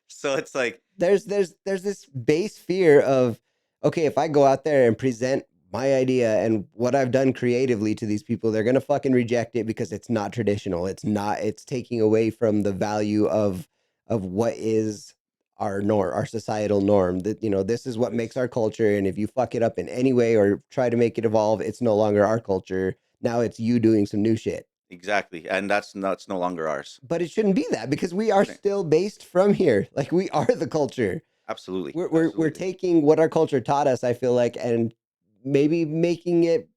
So it's like, There's this base fear of, okay, if I go out there and present my idea and what I've done creatively to these people, they're gonna fucking reject it because it's not traditional. It's not. It's taking away from the value of what is our norm, our societal norm. That this is what makes our culture. And if you fuck it up in any way or try to make it evolve, it's no longer our culture. Now it's you doing some new shit. exactly, and that's no longer ours. But it shouldn't be that because we are Shouldn't. still based from here. Like we are the culture. Absolutely, We're absolutely. taking what our culture taught us, I feel like, and maybe making it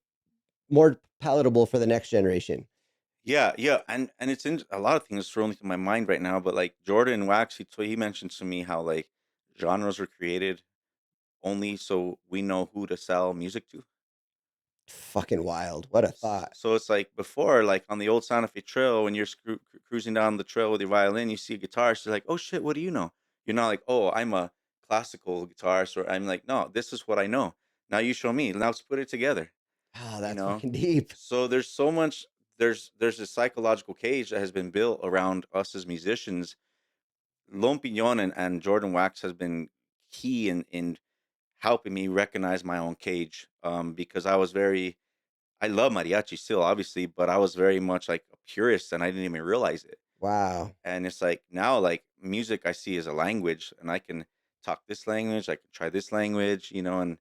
more palatable for the next generation. Yeah, yeah, and it's in a lot of things thrown into my mind right now. But like Jordan Wax, he mentioned to me how like genres were created only so we know who to sell music to. Fucking wild. What a thought. So it's like before, like on the old Santa Fe Trail, when you're cruising down the trail with your violin, you see a guitarist, you're like, oh shit, what do you know? You're not like, oh, I'm a classical guitarist, or I'm like, no, this is what I know. Now you show me. Now let's put it together. Oh, You that's know. fucking deep. So there's so much. There's a psychological cage that has been built around us as musicians. Lone Pinon and Jordan Wax has been key in helping me recognize my own cage. Because I love mariachi still, obviously, but I was very much like a purist and I didn't even realize it. Wow. And it's like now, like music I see as a language and I can talk this language, I can try this language, and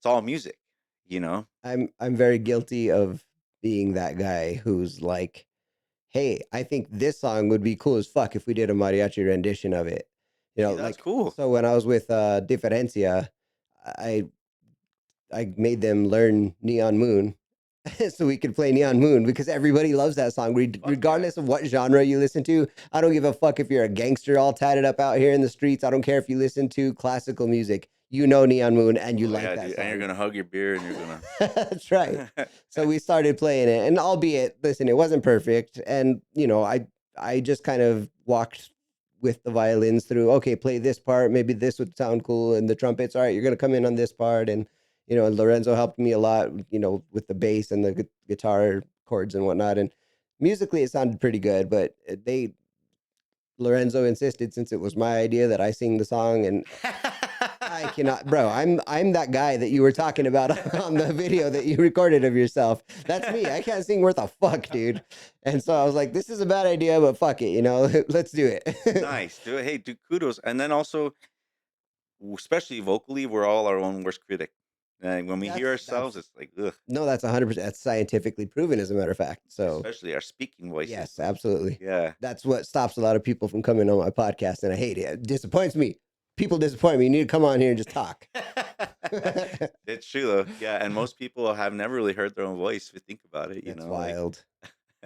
it's all music, you know. I'm very guilty of being that guy who's like, hey, I think this song would be cool as fuck if we did a mariachi rendition of it. See, that's Like, cool. so when I was with Diferencia, I I made them learn Neon Moon so we could play Neon Moon because everybody loves that song, Fuck yeah. regardless of what genre you listen to. I don't give a fuck if you're a gangster all tatted up out here in the streets. I don't care if you listen to classical music. You know Neon Moon and you Oh like yeah, that dude. And you're song. gonna hug your beer and you're That's right. gonna. So we started playing it, and albeit, listen, it wasn't perfect, and I just kind of walked with the violins through. Okay, play this part. Maybe this would sound cool, and the trumpets. All right, you're gonna come in on this part, and Lorenzo helped me a lot. With the bass and the guitar chords and whatnot, and musically it sounded pretty good. But they Lorenzo insisted, since it was my idea, that I sing the song, and I cannot, bro. I'm that guy that you were talking about on the video that you recorded of yourself. That's me. I can't sing worth a fuck, dude. And so I was like, this is a bad idea, but fuck it, let's do it. Nice, dude. Hey, dude, kudos. And then also, especially vocally, we're all our own worst critic. And when we hear ourselves, That's it's like, ugh. no, that's 100%. That's scientifically proven, as a matter of fact. So Especially our speaking voices. yes, absolutely. Yeah. That's what stops a lot of people from coming on my podcast, and I hate it. It disappoints me. People disappoint me. You need to come on here and just talk. It's true though. Yeah, and most people have never really heard their own voice if you think about it, That's like wild.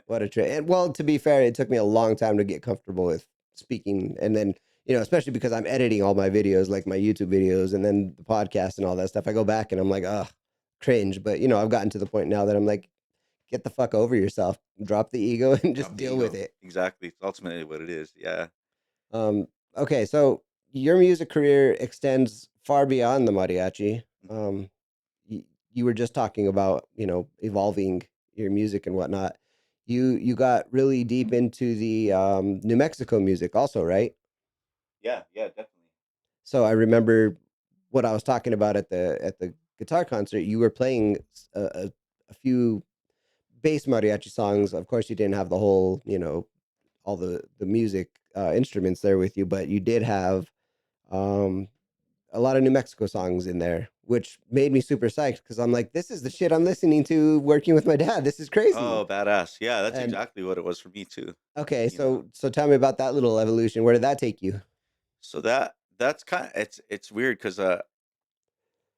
What a trip. And well, to be fair, it took me a long time to get comfortable with speaking. And then, especially because I'm editing all my videos, like my YouTube videos and then the podcast and all that stuff. I go back and I'm like, ugh, cringe. But, I've gotten to the point now that I'm like, get the fuck over yourself, drop the ego and just drop the deal ego. with it. Exactly. It's ultimately what it is. Yeah. Um, okay. So your music career extends far beyond the mariachi. Mhm. You were just talking about, evolving your music and whatnot. You got really deep into the New Mexico music also, right? Yeah, yeah, definitely. So I remember what I was talking about at the guitar concert. You were playing a, a, a few bass mariachi songs. Of course, you didn't have the whole, all the music instruments there with you, but you did have um, a lot of New Mexico songs in there, which made me super psyched because I'm like, this is the shit I'm listening to working with my dad. This is crazy. Oh, badass. Yeah, that's And exactly what it was for me too. okay, You know. so tell me about that little evolution. Where did that take you? So that's kind of it's weird because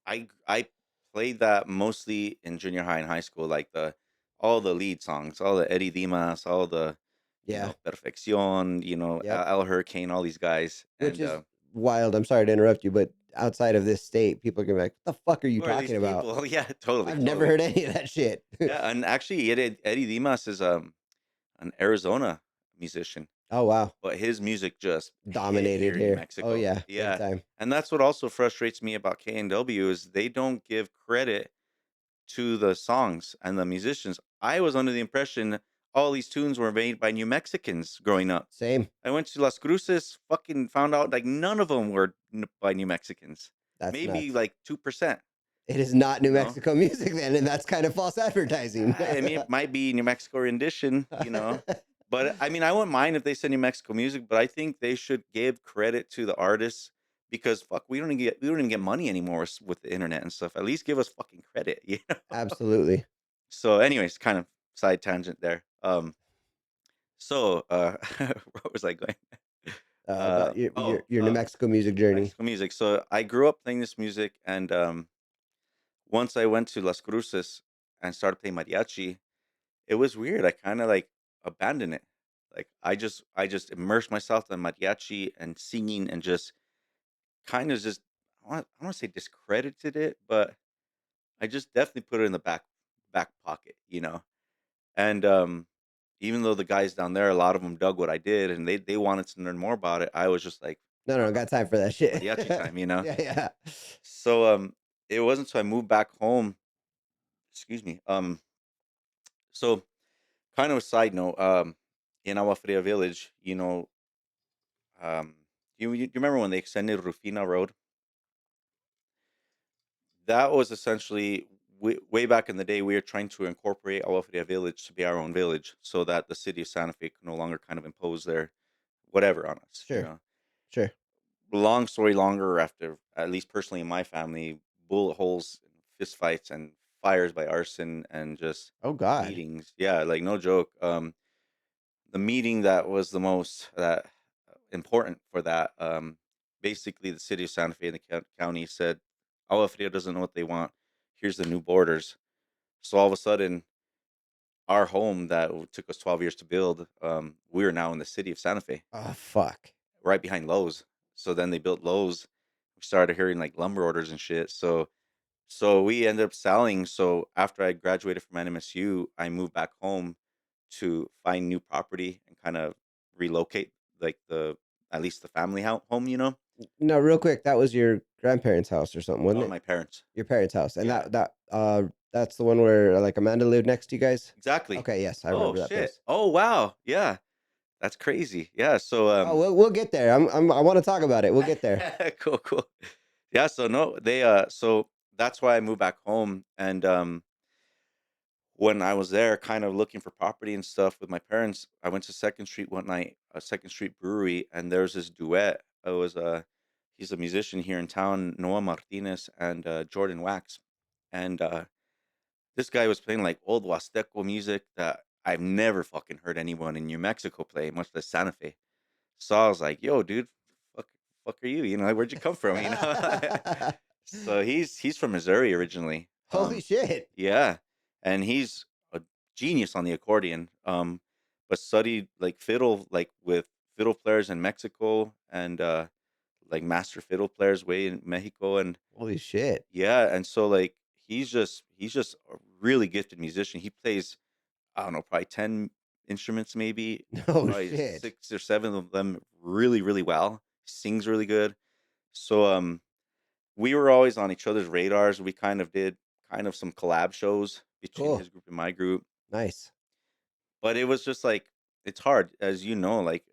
I played that mostly in junior high and high school, like the all the lead songs, all the Eddie Dimas, all the Yeah. Perfección, Yep. El Hurricane, all these guys, Which and is wild. I'm sorry to interrupt you, but outside of this state, people are gonna be like, "What the fuck are you who are these talking about?" people? Yeah, totally, I've never totally. heard any of that shit. Yeah, and actually, Eddie Dimas is an Arizona musician, Oh wow, but his music just hit dominated here in New here. Oh Mexico. yeah, big Yeah, time. and that's what also frustrates me about KNW is they don't give credit to the songs and the musicians. I was under the impression all these tunes were made by New Mexicans growing up. Same. I went to Las Cruces, fucking found out like none of them were by New Mexicans. That's Maybe nuts. like 2%, It is not New you know? Mexico music then, and that's kind of false advertising. I mean, it might be New Mexico rendition, But I mean, I wouldn't mind if they said New Mexico music, but I think they should give credit to the artists because fuck, we don't even get money anymore with the internet and stuff. At least give us fucking credit, Absolutely. So, anyways, kind of side tangent there. So where was I going? About your, Oh, your New Mexico music journey. Mexico music. So I grew up playing this music, and once I went to Las Cruces and started playing mariachi, it was weird. I kind of like abandoned it. Like I just immersed myself in mariachi and singing, and just kind of just I don't want to say discredited it, but I just definitely put it in the back pocket. And even though the guys down there, a lot of them dug what I did, and they wanted to learn more about it, I was just like, No, no, got time for that shit. mariachi time. Yeah, yeah. So it wasn't until I moved back home. Excuse me. So kind of a side note. In Agua Fria Village, you remember when they extended Rufina Road? That was essentially way back in the day. We were trying to incorporate Agua Fria Village to be our own village, so that the city of Santa Fe could no longer kind of impose their whatever on us. Sure, sure. Long story longer, after at least personally in my family, bullet holes fist fights and fires by arson and just Oh God. meetings. Yeah, like no joke. The meeting that was the most that important for that. Basically, the city of Santa Fe and the county said, "Agua Fria doesn't know what they want. Here's the new borders." So all of a sudden, our home that took us 12 years to build, we are now in the city of Santa Fe, Oh fuck. right behind Lowe's. So then they built Lowe's. We started hearing like lumber orders and shit. So we ended up selling. So after I graduated from NMSU, I moved back home to find new property and kind of relocate like the at least the family home, you know? No, real quick, that was your grandparents' house or something, wasn't Oh, it? my parents. Your parents' house, and Yeah, that's the one where like Amanda lived next to you guys. exactly. Okay, yes, I Oh remember that shit. place. Oh wow. Yeah. That's crazy. Yeah. So Oh, we'll get there. I want to talk about it. We'll get there. cool, cool. Yeah, so no, they so that's why I moved back home and when I was there kind of looking for property and stuff with my parents, I went to Second Street one night, a Second Street brewery, and there's this duet. It was he's a musician here in town, Noah Martinez and Jordan Wax. And this guy was playing like old Huasteco music that I've never fucking heard anyone in New Mexico play, much less Santa Fe. So I was like, "Yo, dude, fuck, fuck are you? You know, like, where'd you come from? You know." So he's from Missouri originally. Holy shit! Yeah, and he's a genius on the accordion. But studied like fiddle, like with fiddle players in Mexico and like master fiddle players way in Mexico, and Holy shit! yeah, and so like he's just a really gifted musician. He plays I don't know, probably 10 instruments, maybe Oh probably shit! 6 or 7 of them really, really well. Sings really good. So we were always on each other's radars. We kind of did kind of some collab shows between Cool. his group and my group. Nice. But it was just like it's hard, as you know, like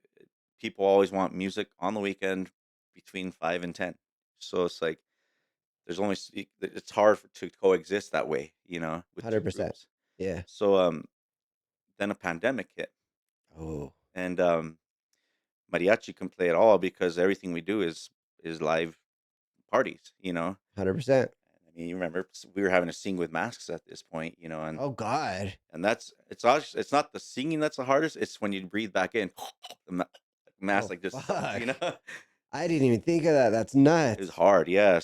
people always want music on the weekend between 5 and 10. So it's like there's only it's hard to coexist that way, you know, with two 100%. groups. Yeah. So then a pandemic hit Oh, and mariachi can play at all because everything we do is live parties, you know. 100%. I mean, you remember we were having to sing with masks at this point, you know, Oh God. and that's it's not the singing that's the hardest. It's when you breathe back in, the mask Oh like just sucks, fuck. you know. I didn't even think of that. That's It was nuts. hard, yeah.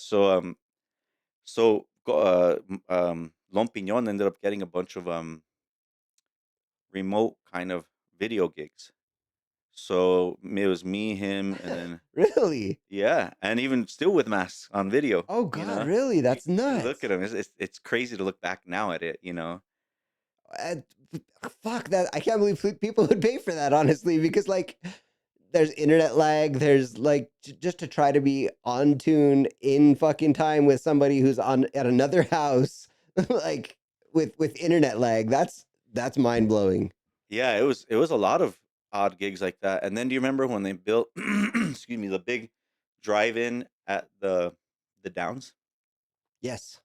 Lon Pinon ended up getting a bunch of remote kind of video gigs. So it was me, him, and then Really? yeah, and even still with masks on video, Oh you God, know? really? That's You look at nuts. him, it's crazy to look back now at it, you know? Uh, Fuck that. I can't believe people would pay for that, honestly, because like there's internet lag. There's like just to try to be on tune in fucking time with somebody who's on at another house, like with internet lag. That's mind blowing. Yeah, it was a lot of odd gigs like that, and then do you remember when they built excuse me, the big drive-in at the Downs? Yes.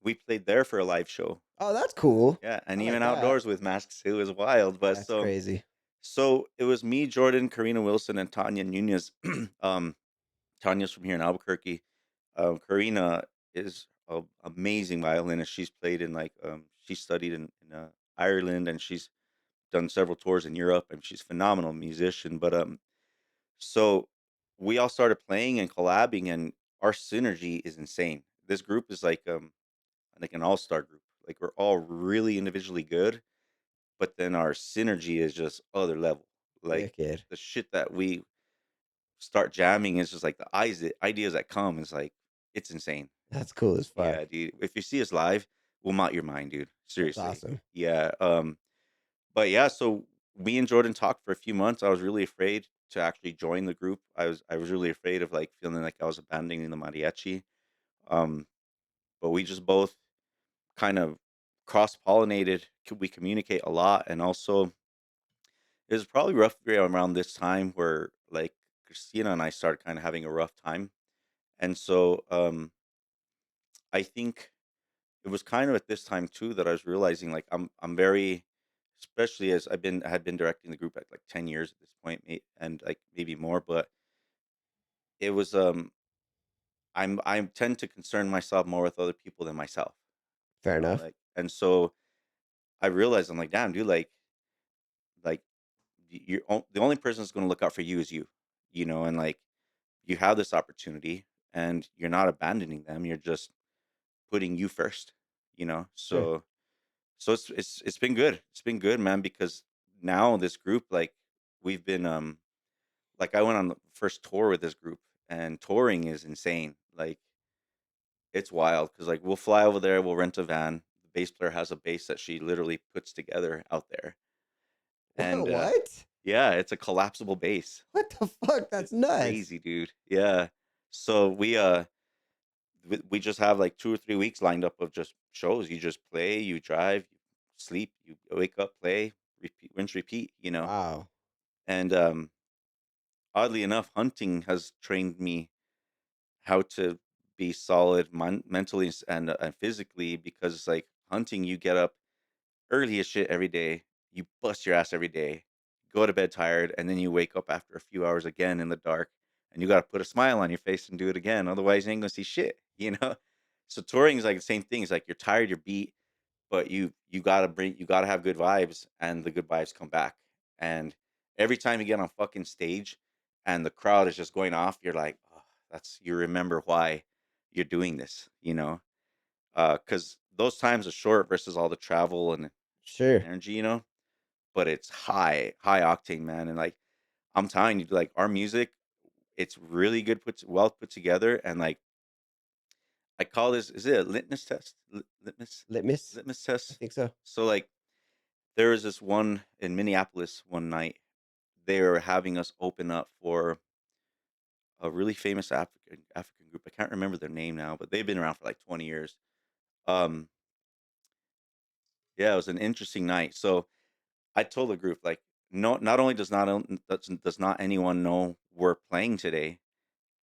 We played there for a live show. Oh, that's cool. Yeah, and I like even that. outdoors with masks, it was wild, but That's crazy. so it was me, Jordan, Karina Wilson, and Tanya Nunez. um, Tanya's from here in Albuquerque. Karina is an amazing violinist. She's played in like she studied in Ireland, and she's done several tours in Europe, and she's a phenomenal musician. But so we all started playing and collabing, and our synergy is insane. This group is like an all-star group. Like we're all really individually good, but then our synergy is just other level. Like Wicked. the shit that we start jamming is just like the ideas that come is like it's insane. That's cool as fuck. Yeah, dude. If you see us live, we'll melt your mind, dude. That's Seriously. awesome. Yeah. But yeah, so me and Jordan talked for a few months. I was really afraid to actually join the group. I was really afraid of like feeling like I was abandoning the mariachi. Um, but we just both kind of cross pollinated. We communicate a lot, and also it was probably roughly around this time where like Christina and I started kind of having a rough time, and so I think it was kind of at this time too that I was realizing like I'm very, especially as I had been directing the group at like 10 years at this point, and like maybe more, but it was I tend to concern myself more with other people than myself, Fair know, enough. like, and so I realized I'm like, damn, dude, like the only person that's going to look out for you is you, and like you have this opportunity and you're not abandoning them. You're just putting you first, Sure. So it's been good. It's been good, man, because now this group, like, we've been like, I went on the first tour with this group, and touring is insane. Like, it's wild because, like, we'll fly over there, we'll rent a van. The bass player has a bass that she literally puts together out there, and What? yeah, it's a collapsible bass. What the fuck? That's It's nuts. crazy, dude. Yeah. So we just have like 2 or 3 weeks lined up of just shows. You just play, you drive, you sleep, you wake up, play, repeat, rinse, repeat. Wow. And oddly enough, hunting has trained me how to be solid mentally and physically, because it's like hunting, you get up early as shit every day, you bust your ass every day, go to bed tired, and then you wake up after a few hours again in the dark, and you got to put a smile on your face and do it again. Otherwise, you ain't gonna see shit. So touring is like the same thing. It's like you're tired, you're beat, but you gotta have good vibes, and the good vibes come back. And every time you get on fucking stage and the crowd is just going off, you're like, oh, you remember why you're doing this. Because those times are short versus all the travel and Sure. energy. But it's high octane, man. And like, I'm telling you, like, our music, it's really good, well put together. And like, I call this, is it a litmus test? Litmus? Litmus I test. think so. So like, there was this one in Minneapolis one night. They were having us open up for a really famous African group. I can't remember their name now, but they've been around for like 20 years. Um, yeah, it was an interesting night. So I told the group, like, no, not only does not anyone know we're playing today,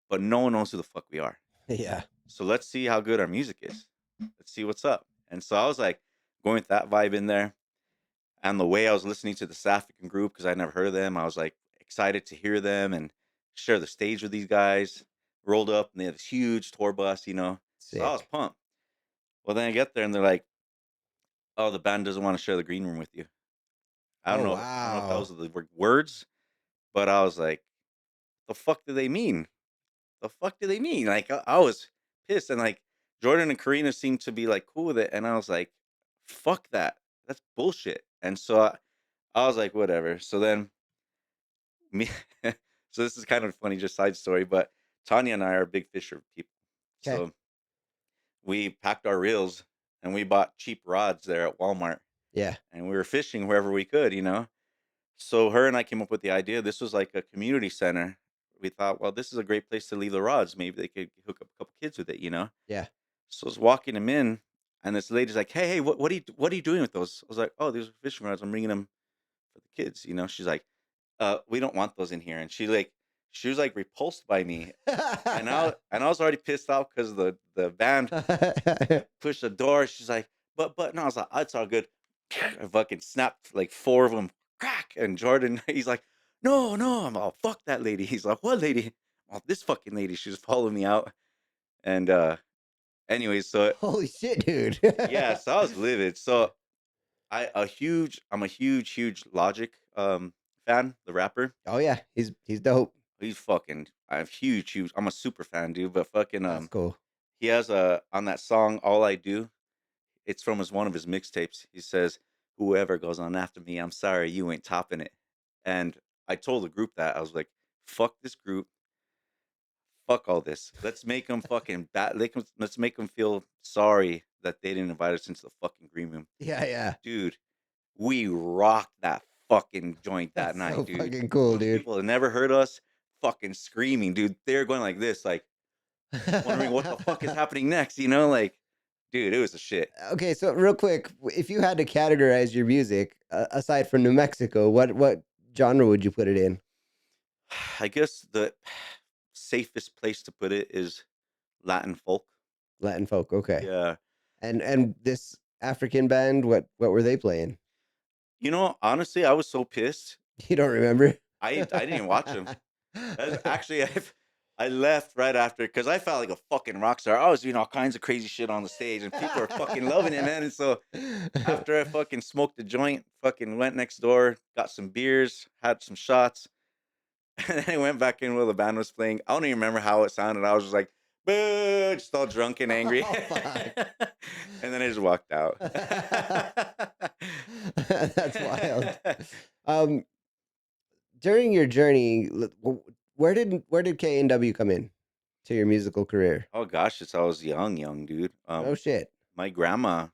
but no one knows who the fuck we are. Yeah. So let's see how good our music is. Let's see what's up. And so I was like going with that vibe in there. And the way I was listening to the South African group, because I never heard of them, I was like excited to hear them and share the stage with these guys. Rolled up and they had this huge tour bus. So I was Sick. pumped. Well, then I get there and they're like, "Oh, the band doesn't want to share the green room with you." I don't Oh know. I don't know if that wow. was the words, but I was like, "The fuck do they mean? The fuck do they mean?" Like, I was pissed, and like Jordan and Karina seemed to be like cool with it, and I was like, "Fuck that. That's bullshit." And so I was like, "Whatever." So then me, so this is kind of a funny, just side story, but Tanya and I are big fisher people, Okay. so we packed our reels and we bought cheap rods there at Walmart, Yeah. and we were fishing wherever we could. So her and I came up with the idea. This was like a community center. We thought, well, this is a great place to leave the rods. Maybe they could hook up a couple kids with it. Yeah. So I was walking them in, and this lady's like, "Hey, what are you doing with those?" I was like, "Oh, these are fishing rods. I'm bringing them for the kids." She's like, "We don't want those in here." And she was like repulsed by me, and I was already pissed off because the band pushed the door. She's like, but no, I was like, "Oh, it's all good." I fucking snapped like four of them, crack. And Jordan, he's like, "No, no." I'm all, "Fuck that lady." He's like, "What lady?" I'm all, "This fucking lady." She was following me out. And anyways, so Holy shit, dude. yeah, so I was livid. So I'm a huge Logic fan, the rapper. Oh yeah, he's dope. He's fucking I'm huge. I'm a super fan, dude. But fucking That's cool. he has a on that song "All I Do." It's from one of his mixtapes. He says, "Whoever goes on after me, I'm sorry, you ain't topping it." And I told the group that I was like, "Fuck this group. Fuck all this. Let's make them fucking bad. Let's make them feel sorry that they didn't invite us into the fucking green room, Yeah, yeah. dude." We rocked that fucking joint that That's night, so dude. fucking cool, Those dude. people that never heard us fucking screaming, dude. They're going like this, like wondering what the fuck is happening next. Like, dude, it was a shit. Okay, so real quick, if you had to categorize your music aside from New Mexico, what genre would you put it in? I guess the safest place to put it is Latin folk. Latin folk, okay. Yeah. And this African band, what were they playing? Honestly, I was so pissed. You don't remember? I didn't even watch them. Actually, I left right after because I felt like a fucking rock star. I was doing all kinds of crazy shit on the stage, and people are fucking loving it, man. And so after I fucking smoked a joint, fucking went next door, got some beers, had some shots, and then I went back in while the band was playing. I don't even remember how it sounded. I was just like, boo, just all drunk and angry. Oh, fuck. And then I just walked out. That's wild. Um, during your journey, where did K&W come in to your musical career? Oh gosh, since I was young dude. Oh shit. My grandma,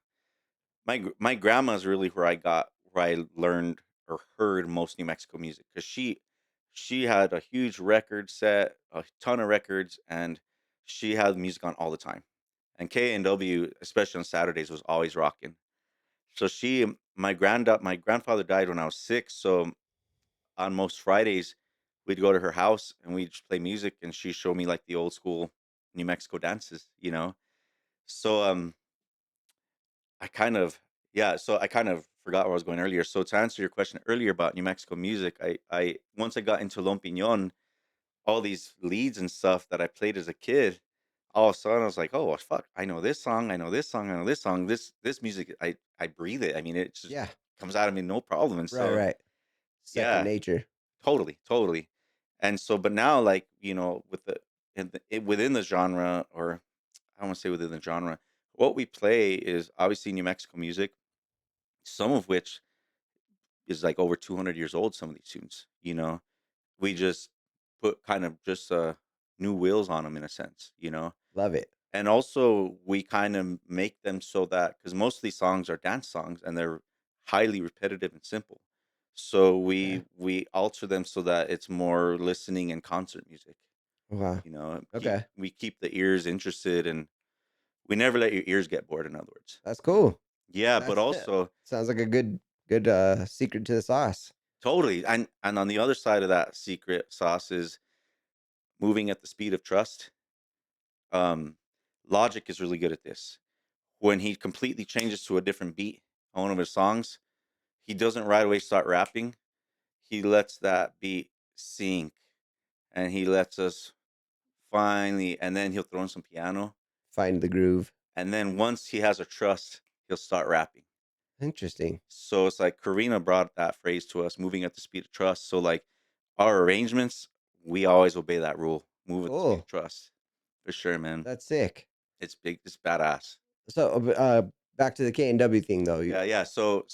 my grandma's really where I learned or heard most New Mexico music because she had a huge record set, a ton of records, and she had music on all the time. And K and W, especially on Saturdays, was always rocking. So my grandfather died when I was 6. So on most Fridays, we'd go to her house and we'd just play music, and she showed me like the old school New Mexico dances, you know. So I kind of yeah, so I kind of forgot where I was going earlier. So to answer your question earlier about New Mexico music, I once I got into Lompiñon, all these leads and stuff that I played as a kid, all of a sudden I was like, oh well, fuck, I know this song, I know this song, I know this song. This music, I breathe it. I mean, it just Yeah. comes out of me no problem. And Right. so Right. Second yeah, nature. totally. And so, but now like with within the genre, or I don't want to say within the genre, what we play is obviously New Mexico music, some of which is like over 200 years old. Some of these tunes, we just put kind of just new wheels on them in a sense, Love it. and also we kind of make them so that because most of these songs are dance songs and they're highly repetitive and simple, so Okay. we alter them so that it's more listening and concert music. Wow. Okay. We keep the ears interested, and we never let your ears get bored, in other words. That's cool. Yeah, but That's it. also Sounds like a good secret to the sauce. totally, and on the other side of that secret sauce is moving at the speed of trust. um Logic is really good at this. When he completely changes to a different beat on one of his songs, he doesn't right away start rapping. He lets that beat sink, and he lets us finally, and then he'll throw in some piano, Find the groove. and then once he has a trust, he'll start rapping. Interesting. So it's like Karina brought that phrase to us, moving at the speed of trust. So like our arrangements, we always obey that rule, move at the speed of Cool. trust, for sure, man. That's sick. It's big, it's badass. So, back to the K&W thing though. Yeah. So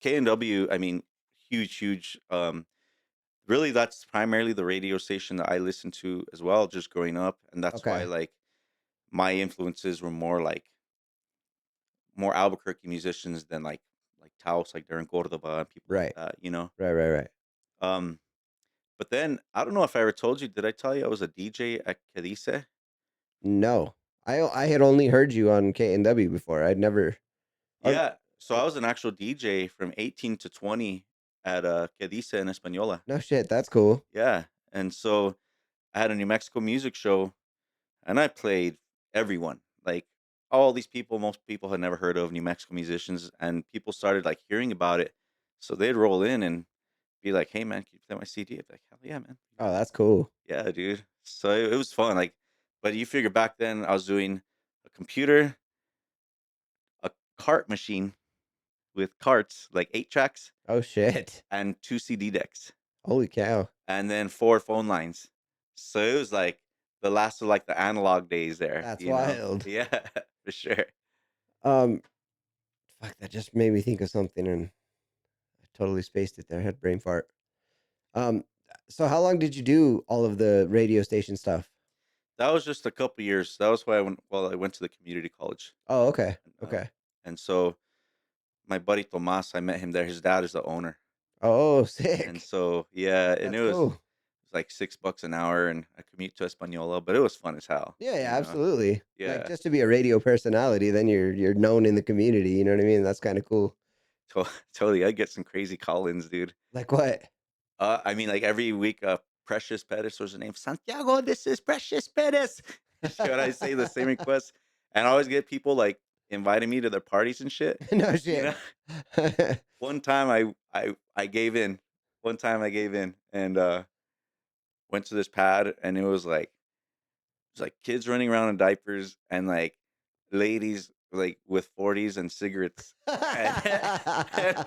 K and W, I mean, huge. Really, that's primarily the radio station that I listened to as well, just growing up, and that's why Okay. like my influences were more Albuquerque musicians than like Taos, like Darren Cordoba and people like Right. that. Right. Um, but then I don't know if I ever told you. Did I tell you I was a DJ at Cadice? No, I had only heard you on K&W before. I'd never. Or, Yeah. So I was an actual DJ from 18 to 20 at Cadice in Española. no shit. That's cool. Yeah. And so I had a New Mexico music show, and I played everyone, like all these people. Most people had never heard of New Mexico musicians, and people started like hearing about it. So they'd roll in and be like, "Hey man, can you play my CD?" I'd be like, "Hell yeah, man." Oh, that's cool. Yeah, dude. So it was fun. Like, but you figure back then I was doing a computer, a cart machine with carts, like 8 tracks, Oh shit. and 2 CD decks, Holy cow. and then 4 phone lines. So it was like the last of like the analog days there, That's you know? wild. Yeah, for sure. Um, fuck. That just made me think of something, and I totally spaced it there. I had brain fart. Um, so how long did you do all of the radio station stuff? That was just a couple years. That was why I went to the community college. Oh, okay. And, Okay. and so my buddy Tomas, I met him there. His dad is the owner. Oh, And sick. so, yeah, and That's it was cool. like $6 an hour, and I commute to Española, but it was fun as hell. Yeah, absolutely. Like Yeah, just to be a radio personality, then you're known in the community. You know what I mean? That's kind of cool. totally. I get some crazy call-ins, dude. Like what? I mean, like every week, Precious Perez was the name. Santiago, this is Precious Perez. Should I say the same request? And I always get people like inviting me to their parties and shit. No You shit. know, one time I gave in. One time I gave in, and went to this pad, and it was like kids running around in diapers and like ladies like with 40s and cigarettes. And, and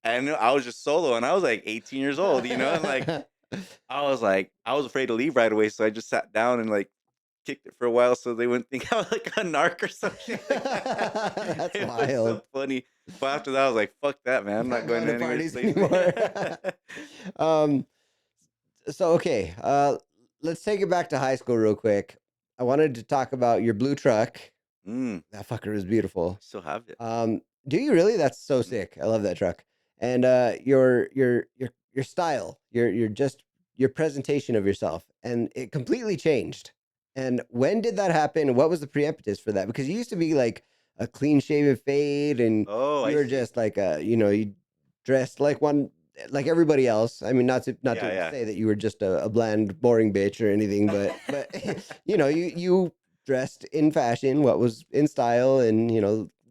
and I was just solo, and I was like 18 years old, and like I was afraid to leave right away, so I just sat down and like kicked it for a while so they wouldn't think I was like a narc or some shit like that. That's It was wild. so funny. But after that, I was like, fuck that, man. I'm not Not going going to to anybody's parties place. anymore. um, so okay, let's take it back to high school real quick. I wanted to talk about your blue truck. I That fucker was beautiful. still have it. Do you really? That's so Mhm. sick. I love that truck. And your style, your presentation of yourself, and it completely changed. And when did that happen? What was the preimpetus for that? Because you used to be like a clean shaven fade, and Oh, you I were see. just like you dressed like everybody else. I mean, not Yeah, to yeah. say that you were just a bland, boring bitch or anything, but you dressed in fashion, what was in style, and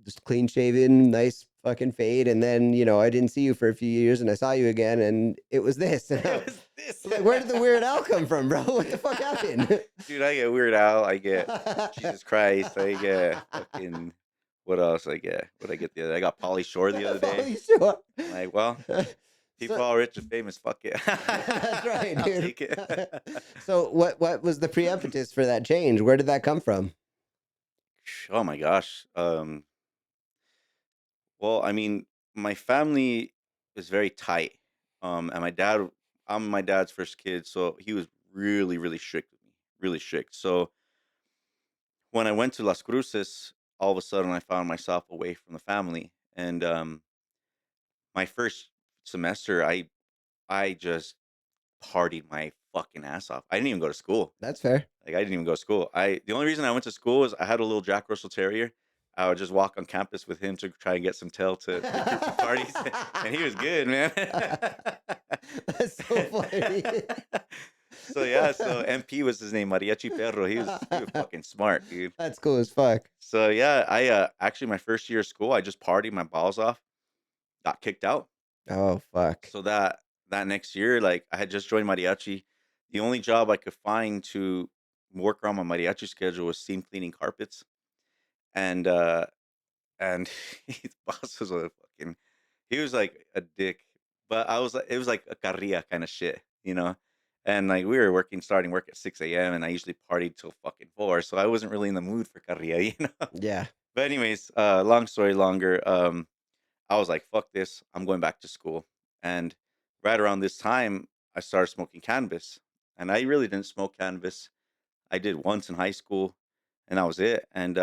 just clean shaven, nice fucking fade. And then I didn't see you for a few years, and I saw you again, and it was this. And I It was was this. like, where did the Weird Al come from, bro? What the fuck happened? Dude, I get Weird Al. I get Jesus Christ. I get fucking. What else I get? What I get the other? I got Polly Shore the other day. Follow Shore. Like, well, people So all rich and famous. Fuck it. that's right, I'll dude. take it. So what was the preimpetus for that change? Where did that come from? Oh my gosh. Well, I mean, my family is very tight. And I'm my dad's first kid, so he was really, really strict with me, really strict. So when I went to Las Cruces, all of a sudden I found myself away from the family. And my first semester, I just partied my fucking ass off. I didn't even go to school. That's fair. Like I didn't even go to school. The only reason I went to school was I had a little Jack Russell Terrier. I would just walk on campus with him to try and get some tail to parties, and he was good, man. That's so funny. So yeah, so MP was his name, Mariachi Perro. He was fucking smart, dude. That's cool as fuck. So yeah, I actually my first year of school, I just partied my balls off, got kicked out. Oh fuck. So that next year, like I had just joined mariachi. The only job I could find to work around my mariachi schedule was steam cleaning carpets. And and his boss was a fucking he was like a dick. But it was like a carrilla kind of shit. And like we were starting work at 6 a.m. and I usually partied till fucking 4. So I wasn't really in the mood for carrilla. Yeah. But anyways, long story longer, I was like, fuck this. I'm going back to school. And right around this time, I started smoking cannabis. And I really didn't smoke cannabis. I did once in high school, and that was it. And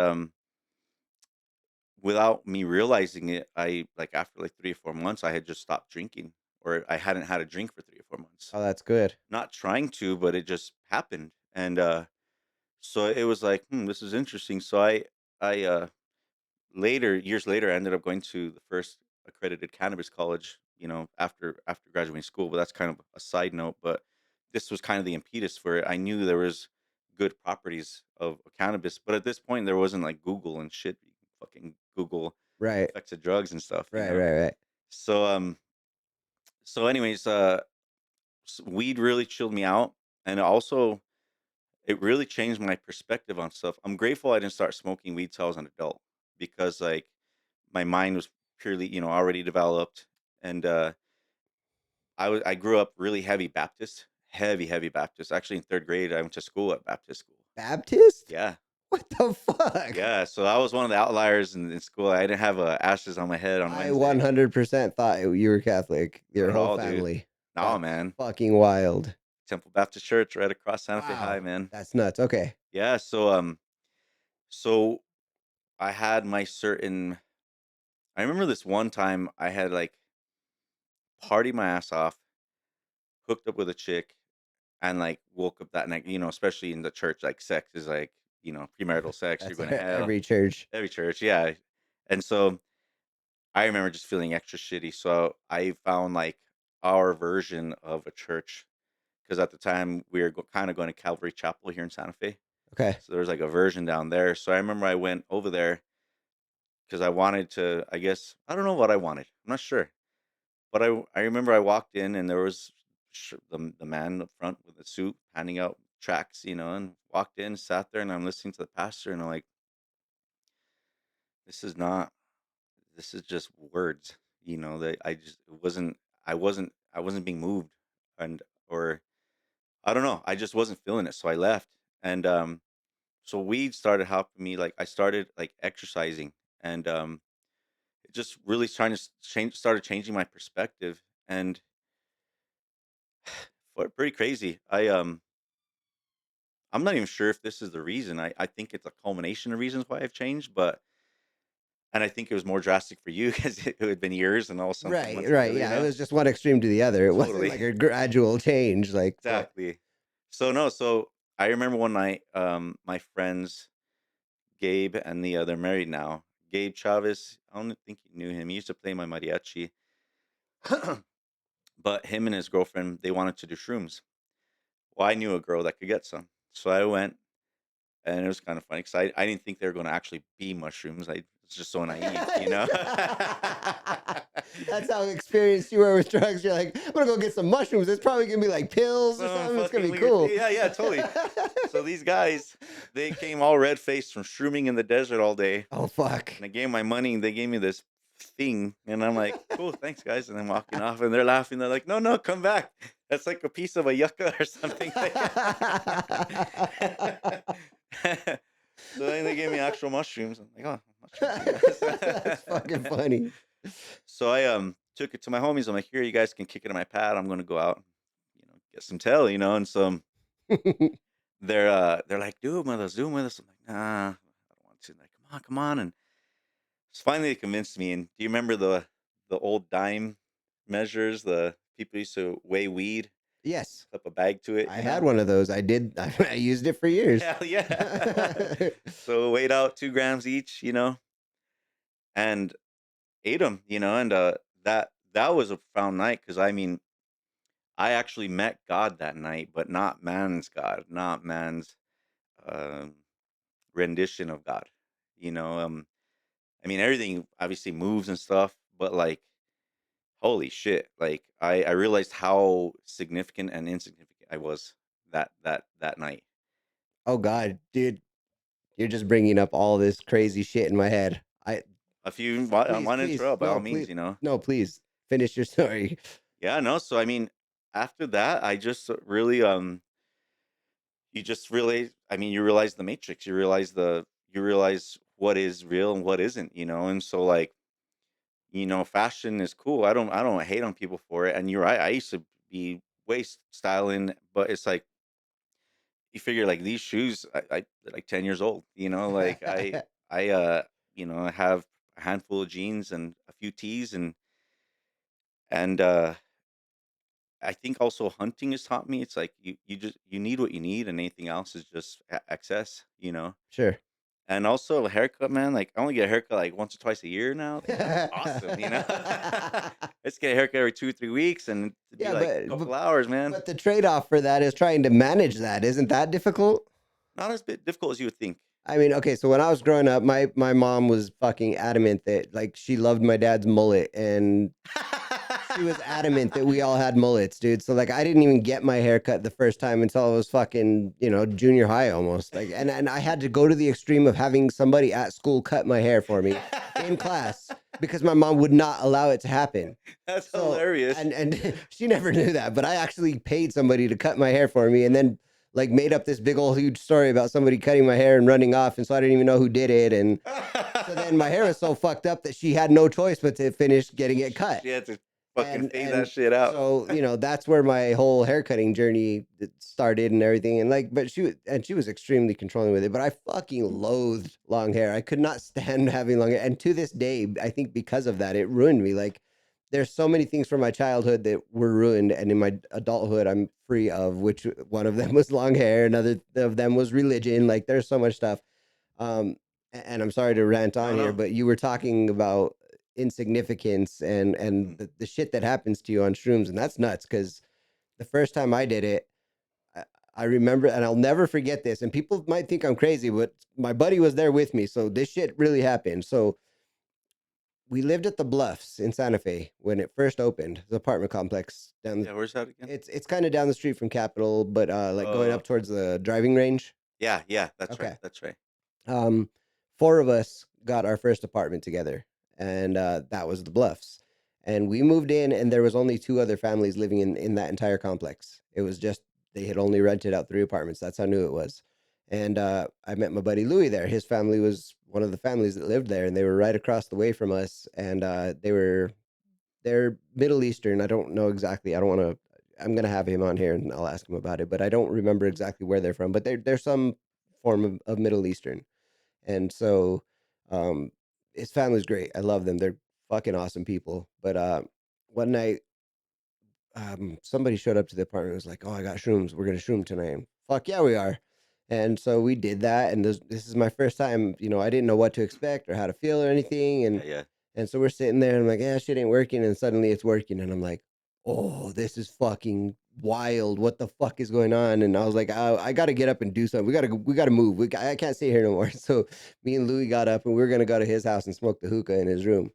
without me realizing it, like after like 3 or 4 months, I had just stopped drinking, or I hadn't had a drink for 3 or 4 months. Oh, that's good. Not trying to, but it just happened. And so it was like, this is interesting. So I years later, I ended up going to the first accredited cannabis college, after graduating school. But that's kind of a side note. But this was kind of the impetus for it. I knew there was good properties of cannabis, but at this point, there wasn't like Google and shit. You can fucking Google Right. effects of drugs and stuff, Right. Right. Right. So anyways, weed really chilled me out, and also it really changed my perspective on stuff. I'm grateful I didn't start smoking weed till I was an adult, because like my mind was purely, already developed. And I grew up really heavy Baptist, heavy Baptist. Actually, in third grade, I went to school at Baptist school. Baptist? Yeah, What the fuck? yeah. So I was one of the outliers in school. I didn't have ashes on my head on I Wednesday. 100% thought you were Catholic. Your Not at whole all, dude. family. No, That's man. fucking wild. Temple Baptist Church right across Santa Fe High, Wow. man. That's nuts. Okay. Yeah. So I had my certain. I remember this one time I had like partied my ass off, hooked up with a chick, and like woke up that night. Especially in the church, like sex is like premarital sex. You're That's going to hell. every church. Every church, yeah. And so I remember just feeling extra shitty. So I found like our version of a church, because at the time we were kind of going to Calvary Chapel here in Santa Fe. Okay. So there was like a version down there. So I remember I went over there because I wanted to. I guess I don't know what I wanted. I'm not sure. But I remember I walked in and there was the man up front with the suit handing out tracts, and walked in, sat there, and I'm listening to the pastor, and I'm like, this is not, this is just words, that I just, it wasn't, I wasn't being moved, and, or, I don't know, I just wasn't feeling it. So I left. And, so weed started helping me. Like I started like exercising, and, it just really trying to started changing my perspective. And pretty crazy. I'm not even sure if this is the reason. I think it's a culmination of reasons why I've changed, but and I think it was more drastic for you because it had been years and all something Right, went right. together, Yeah, it was just one extreme to the other. It wasn't Totally. like a gradual change. Like, but Exactly. So no, so I remember one night, my friends Gabe and they're married now. Gabe Chavez, I don't think you knew him. He used to play my mariachi. But him and his girlfriend, they wanted to do shrooms. Well, I knew a girl that could get some. So I went, and it was kind of funny because I didn't think they were going to actually be mushrooms. I was just so naive. that's how experienced you were with drugs. You're like, I'm gonna go get some mushrooms. It's probably gonna be like pills or Some something. It's gonna fucking be weird cool. thing. Yeah, totally. So these guys, they came all red faced from shrooming in the desert all day. Oh fuck. And I gave 'em my money, and they gave me this thing, and I'm like, "Cool, thanks, guys." And I'm walking off, and they're laughing. They're like, "No, no, come back. That's like a piece of a yucca or something." So then they gave me actual mushrooms. I'm like, "Oh, mushrooms." That's fucking funny. So I took it to my homies. I'm like, "Here, you guys can kick it in my pad. I'm gonna go out, get some tail, And so they're like, "Do it with us, do it with us." I'm like, "Nah, I don't want to." Like, come on, and finally, they convinced me. And do you remember the old dime measures? The people used to weigh weed, Yes. clip a bag to it. I had one of those. I did. I used it for years. Hell yeah! So weighed out 2 grams each, and ate them, and that was a profound night because I mean, I actually met God that night, but not man's God, not man's um, rendition of God. You know, um, I mean, everything obviously moves and stuff, but like holy shit. Like I realized how significant and insignificant I was that night. Oh God, dude, you're just bringing up all this crazy shit in my head. If you Please, want to please, interrupt, by all no, means, please, no, please finish your story. Yeah, no. So I mean, after that, I just really you just really, I mean, you realize the matrix. You realize what is real and what isn't, And so like, fashion is cool. I don't hate on people for it. And you're right. I used to be waist styling, but it's like you figure like these shoes, they're like 10 years old, like I have a handful of jeans and a few tees, and I think also hunting has taught me it's like you need what you need, and anything else is just excess. Sure. And also a haircut, man. Like I only get a haircut like once or twice a year now. Like, that's awesome. Let's get a haircut every 2 or 3 weeks, and it'd be Yeah, like a couple hours, man. but the trade-off for that is trying to manage that. Isn't that difficult? Not as bit difficult as you would think. I mean, okay, so when I was growing up, my mom was fucking adamant that like she loved my dad's mullet, and she was adamant that we all had mullets, dude. So like I didn't even get my hair cut the first time until I was fucking, junior high almost. Like and I had to go to the extreme of having somebody at school cut my hair for me in class because my mom would not allow it to happen. That's So hilarious. and she never knew that, but I actually paid somebody to cut my hair for me and then like made up this big old huge story about somebody cutting my hair and running off, and so I didn't even know who did it. And so then my hair was so fucked up that she had no choice but to finish getting it cut. She had to fucking And fade that shit out. so that's where my whole haircutting journey started and everything. And like, but she was extremely controlling with it. But I fucking loathed long hair. I could not stand having long hair, and to this day, I think because of that, it ruined me. Like, there's so many things from my childhood that were ruined, and in my adulthood, I'm free of. Which one of them was long hair, another of them was religion. Like, there's so much stuff. And I'm sorry to rant on here, No. but you were talking about insignificance and the shit that happens to you on shrooms, and that's nuts. Because the first time I did it, I remember, and I'll never forget this. And people might think I'm crazy, but my buddy was there with me, so this shit really happened. So we lived at the Bluffs in Santa Fe when it first opened. The apartment complex down. Yeah, where's that again? It's kind of down the street from Capitol, but like going Oh, up towards the driving range. yeah, that's right, Okay. that's right. Um, four of us got our first apartment together, and that was the Bluffs. And we moved in, and there was only two other families living in that entire complex. It was just they had only rented out three apartments. That's how new it was. And I met my buddy Louis there. His family was one of the families that lived there, and they were right across the way from us. And they're Middle Eastern. I don't know exactly. I don't want to. I'm gonna have him on here, and I'll ask him about it. But I don't remember exactly where they're from. But they're some form of Middle Eastern. And so um his family's great. I love them. They're fucking awesome people. But one night somebody showed up to the apartment and was like, "Oh, I got shrooms. We're gonna shroom tonight." And, fuck yeah, we are. And so we did that, and this is my first time, I didn't know what to expect or how to feel or anything. Yeah, yeah. And so we're sitting there and I'm like, yeah, shit ain't working, and suddenly it's working, and I'm like, oh, this is fucking wild. What the fuck is going on? And I was like, I gotta get up and do something. We gotta move. I can't stay here no more. So me and Louis got up and we were gonna go to his house and smoke the hookah in his room.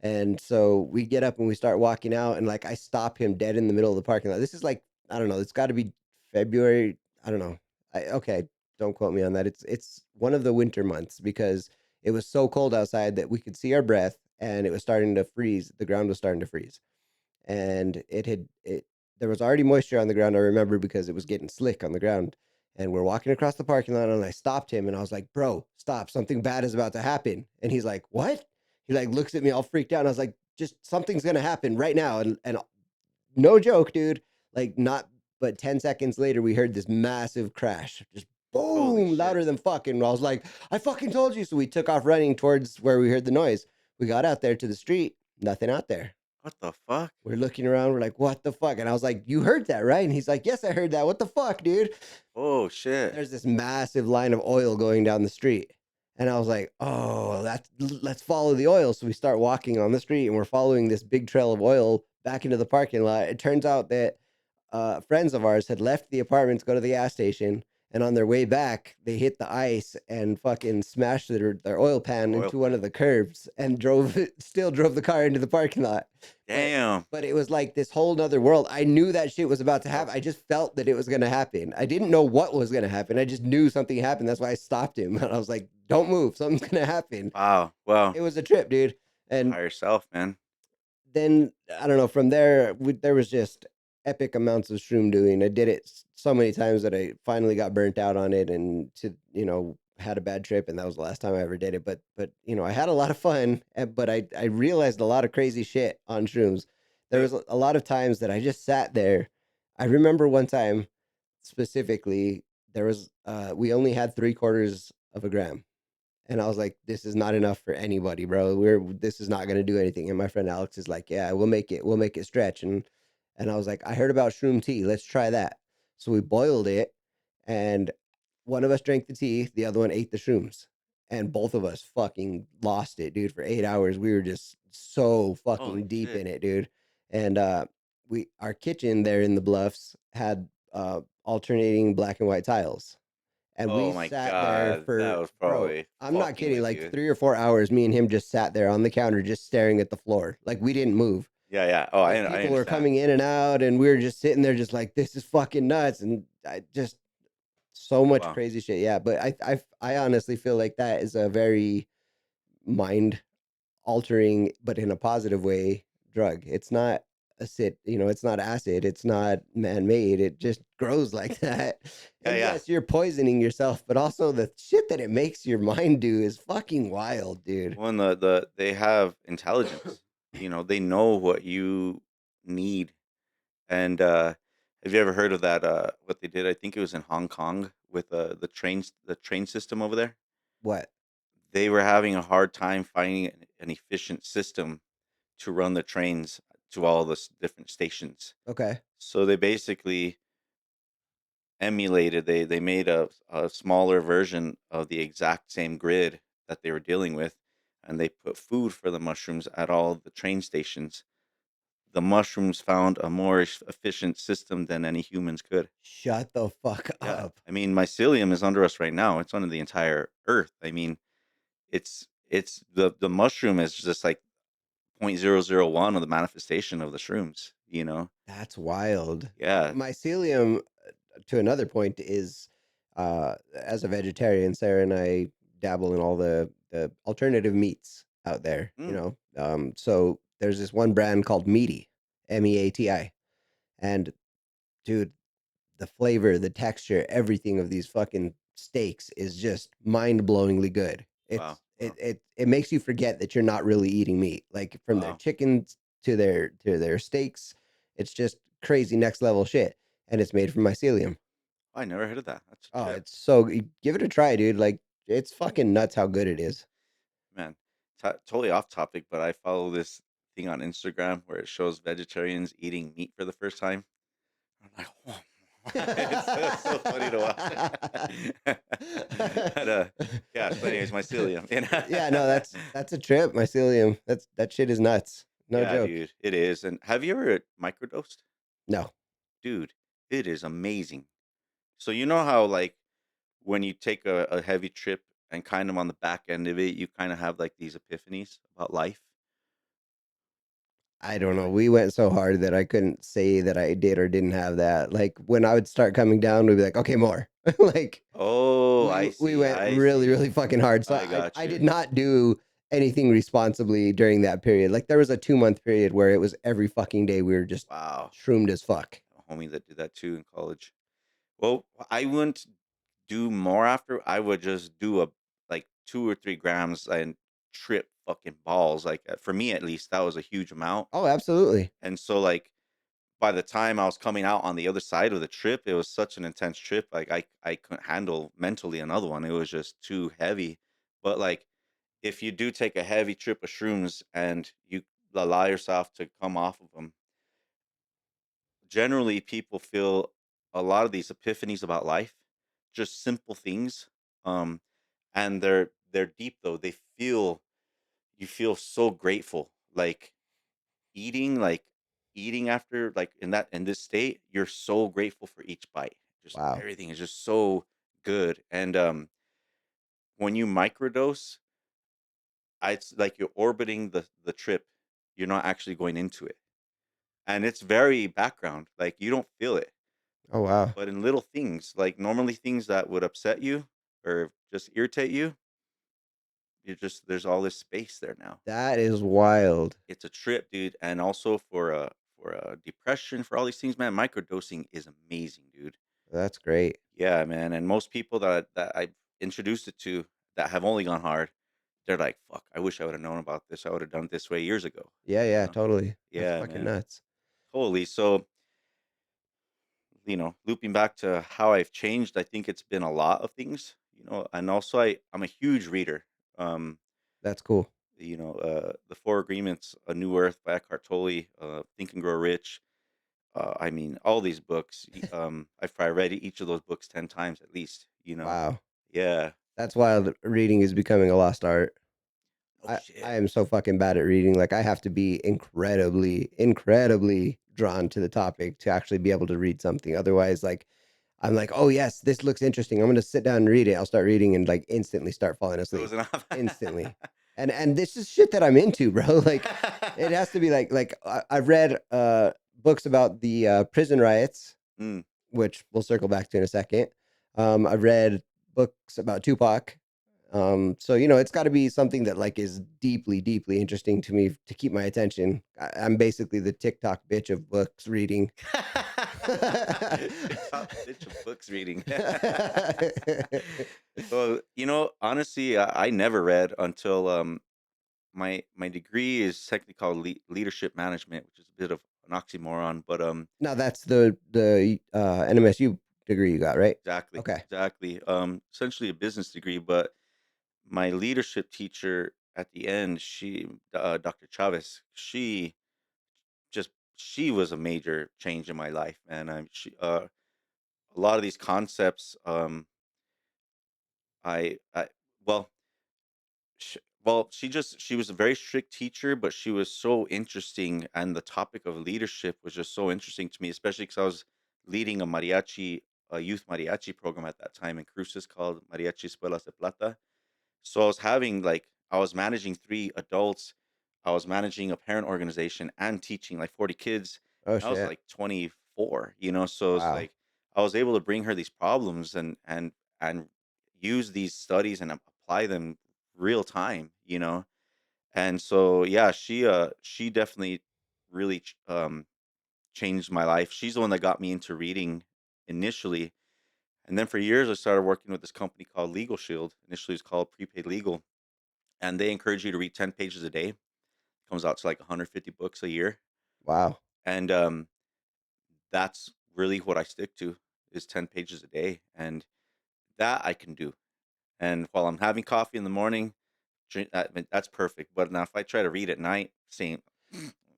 And so we get up and we start walking out, and like I stop him dead in the middle of the parking lot. This is like, I don't know, it's got to be February. I don't know. Okay, don't quote me on that. It's one of the winter months because it was so cold outside that we could see our breath, and it was starting to freeze. The ground was starting to freeze, and it there was already moisture on the ground. I remember because it was getting slick on the ground. And we're walking across the parking lot, and I stopped him, and I was like, "Bro, stop! Something bad is about to happen." And he's like, "What?" He like looks at me all freaked out, and I was like, "Just something's gonna happen right now." And no joke, dude. Like not, but 10 seconds later, we heard this massive crash, just Holy boom, shit. louder than fucking. I was like, "I fucking told you!" So we took off running towards where we heard the noise. We got out there to the street, nothing out there. What the fuck? We're looking around. We're like, "What the fuck?" And I was like, "You heard that, right?" And he's like, "Yes, I heard that. What the fuck, dude?" Oh shit. There's this massive line of oil going down the street. And I was like, oh, let's follow the oil. So we start walking on the street, and we're following this big trail of oil back into the parking lot. It turns out that friends of ours had left the apartment to go to the gas station. And on their way back, they hit the ice and fucking smashed their oil pan Oil into one pan. of the curbs and still drove the car into the parking lot. Damn. But it was like this whole nother world. I knew that shit was about to happen. I just felt that it was going to happen. I didn't know what was going to happen. I just knew something happened. That's why I stopped him. And I was like, don't move. Something's going to happen. Wow. Well, It was a trip, dude. And by yourself, man. then, I don't know, from there, there was just epic amounts of shroom doing. I did it so many times that I finally got burnt out on it and had a bad trip, and that was the last time I ever did it. But I had a lot of fun, but I realized a lot of crazy shit on shrooms. There was a lot of times that I just sat there. I remember one time specifically, there was we only had 3/4 of a gram. And I was like, this is not enough for anybody, bro. This is not gonna do anything. And my friend Alex is like, yeah, we'll make it stretch. And I was like, I heard about shroom tea. Let's try that. So we boiled it, and one of us drank the tea, the other one ate the shrooms. And both of us fucking lost it, dude, for 8 hours. We were just so Holy fucking deep shit. in it, dude. And our kitchen there in the Bluffs had alternating black and white tiles. And we Oh my sat there god. That for, was bro, probably I'm not fucking kidding, with like you. 3 or 4 hours, me and him just sat there on the counter, just staring at the floor. Like we didn't move. Yeah, yeah. Oh, Like I people were understand. coming in and out, and we were just sitting there, just like, this is fucking nuts. And I just, so much Wow. crazy shit. Yeah. But I honestly feel like that is a very mind altering, but in a positive way, drug. It's not it's not acid, it's not man made. It just grows like that. Yeah, And yeah. yes, you're poisoning yourself, but also the shit that it makes your mind do is fucking wild, dude. When they have intelligence. They know what you need. And have you ever heard of that what they did? I think it was in Hong Kong with the train system over there. What? They were having a hard time finding an efficient system to run the trains to all the different stations. Okay. So they basically emulated, they made a smaller version of the exact same grid that they were dealing with, and they put food for the mushrooms at all the train stations. The mushrooms found a more efficient system than any humans could. Shut the fuck Yeah. up. I mean, mycelium is under us right now. It's under the entire earth. I mean, it's the mushroom is just like .001 of the manifestation of the shrooms, you know? That's wild. Yeah. Mycelium, to another point, is as a vegetarian, Sarah and I dabble in all the alternative meats out there. Mm, So there's this one brand called Meaty, Meati, and dude, the flavor, the texture, everything of these fucking steaks is just mind-blowingly good. wow. It makes you forget that you're not really eating meat. Like from their Wow. chickens to their steaks, it's just crazy next level shit. And it's made from mycelium. I never heard of that. That's a Oh, trip. it's so give it a try, dude. Like it's fucking nuts how good it is. Man, totally off topic, but I follow this thing on Instagram where it shows vegetarians eating meat for the first time. I'm like, whoa. It's so funny to watch. But, yeah, so anyways, mycelium. Yeah, no, that's a trip, mycelium. That shit is nuts. No Yeah, joke. dude, it is. And have you ever microdosed? No. Dude, it is amazing. So you know how like when you take a heavy trip and kind of on the back end of it, you kind of have like these epiphanies about life. I don't You're know. like, We went so hard that I couldn't say that I did or didn't have that. Like when I would start coming down, we'd be like, okay, more. Like oh, I we see, went I really, see. really fucking hard. So I got I you. did not do anything responsibly during that period. Like there was a 2 month period where it was every fucking day we were just Wow. shroomed as fuck. A homie that did that too in college. Well, I wouldn't do more after. I would just do a like 2 or 3 grams and trip fucking balls. Like for me at least, that was a huge amount. Oh, absolutely. And so like by the time I was coming out on the other side of the trip, it was such an intense trip. Like I couldn't handle mentally another one. It was just too heavy. But like if you do take a heavy trip of shrooms and you allow yourself to come off of them, generally people feel a lot of these epiphanies about life, just simple things. Um, and they're deep though. They feel you feel so grateful. Like eating after like in this state, you're so grateful for each bite. Just Wow. everything is just so good. And when you microdose, it's like you're orbiting the trip. You're not actually going into it. And it's very background. Like you don't feel it. Oh, wow. But in little things, like normally things that would upset you or just irritate you, you're just there's all this space there now. That is wild. It's a trip, dude. And also for depression, for all these things, man, microdosing is amazing, dude. That's great. Yeah, man. And most people that I've introduced it to that have only gone hard, they're like, fuck, I wish I would have known about this. I would have done it this way years ago. Yeah, You yeah, know? totally. That's Yeah, fucking man. nuts. Totally. So, looping back to how I've changed, I think it's been a lot of things, and also I'm a huge reader. Um, That's cool. The Four Agreements, A New Earth by Eckhart Tolle, Think and Grow Rich. I mean, all these books. I've probably read each of those books 10 times at least. Wow. Yeah. That's wild. Reading is becoming a lost art. Oh I shit. am so fucking bad at reading. Like I have to be incredibly, incredibly drawn to the topic to actually be able to read something. Otherwise, like I'm like, oh yes, this looks interesting. I'm gonna sit down and read it. I'll start reading and like instantly start falling asleep. Dozing off. Instantly. And this is shit that I'm into, bro. Like it has to be I've read books about the prison riots, Mm. which we'll circle back to in a second. I've read books about Tupac. So it's got to be something that like is deeply, deeply interesting to me to keep my attention. I'm basically the TikTok bitch of books reading. TikTok bitch of books reading. Well, honestly, I never read until my degree is technically called leadership management, which is a bit of an oxymoron, but Now that's the NMSU degree you got, right? exactly, Okay. exactly. Essentially a business degree, but my leadership teacher at the end, Dr. Chavez, she was a major change in my life, man. A lot of these concepts, I well, sh she was a very strict teacher, but she was so interesting, and the topic of leadership was just so interesting to me, especially because I was leading a youth mariachi program at that time in Cruces called Mariachi Escuelas de Plata. So I was managing 3 adults, I was managing a parent organization and teaching like 40 kids. Oh I was shit. like 24, you know, so it's Wow. like I was able to bring her these problems and use these studies and apply them real time, you know. And so yeah, she definitely really changed my life. She's the one that got me into reading initially. And then for years I started working with this company called Legalshield. Initially it was called Prepaid Legal, and they encourage you to read 10 pages a day. Comes out to like 150 books a year. Wow. And that's really what I stick to is 10 pages a day. And that I can do. And while I'm having coffee in the morning, drink that, that's perfect. But now if I try to read at night, same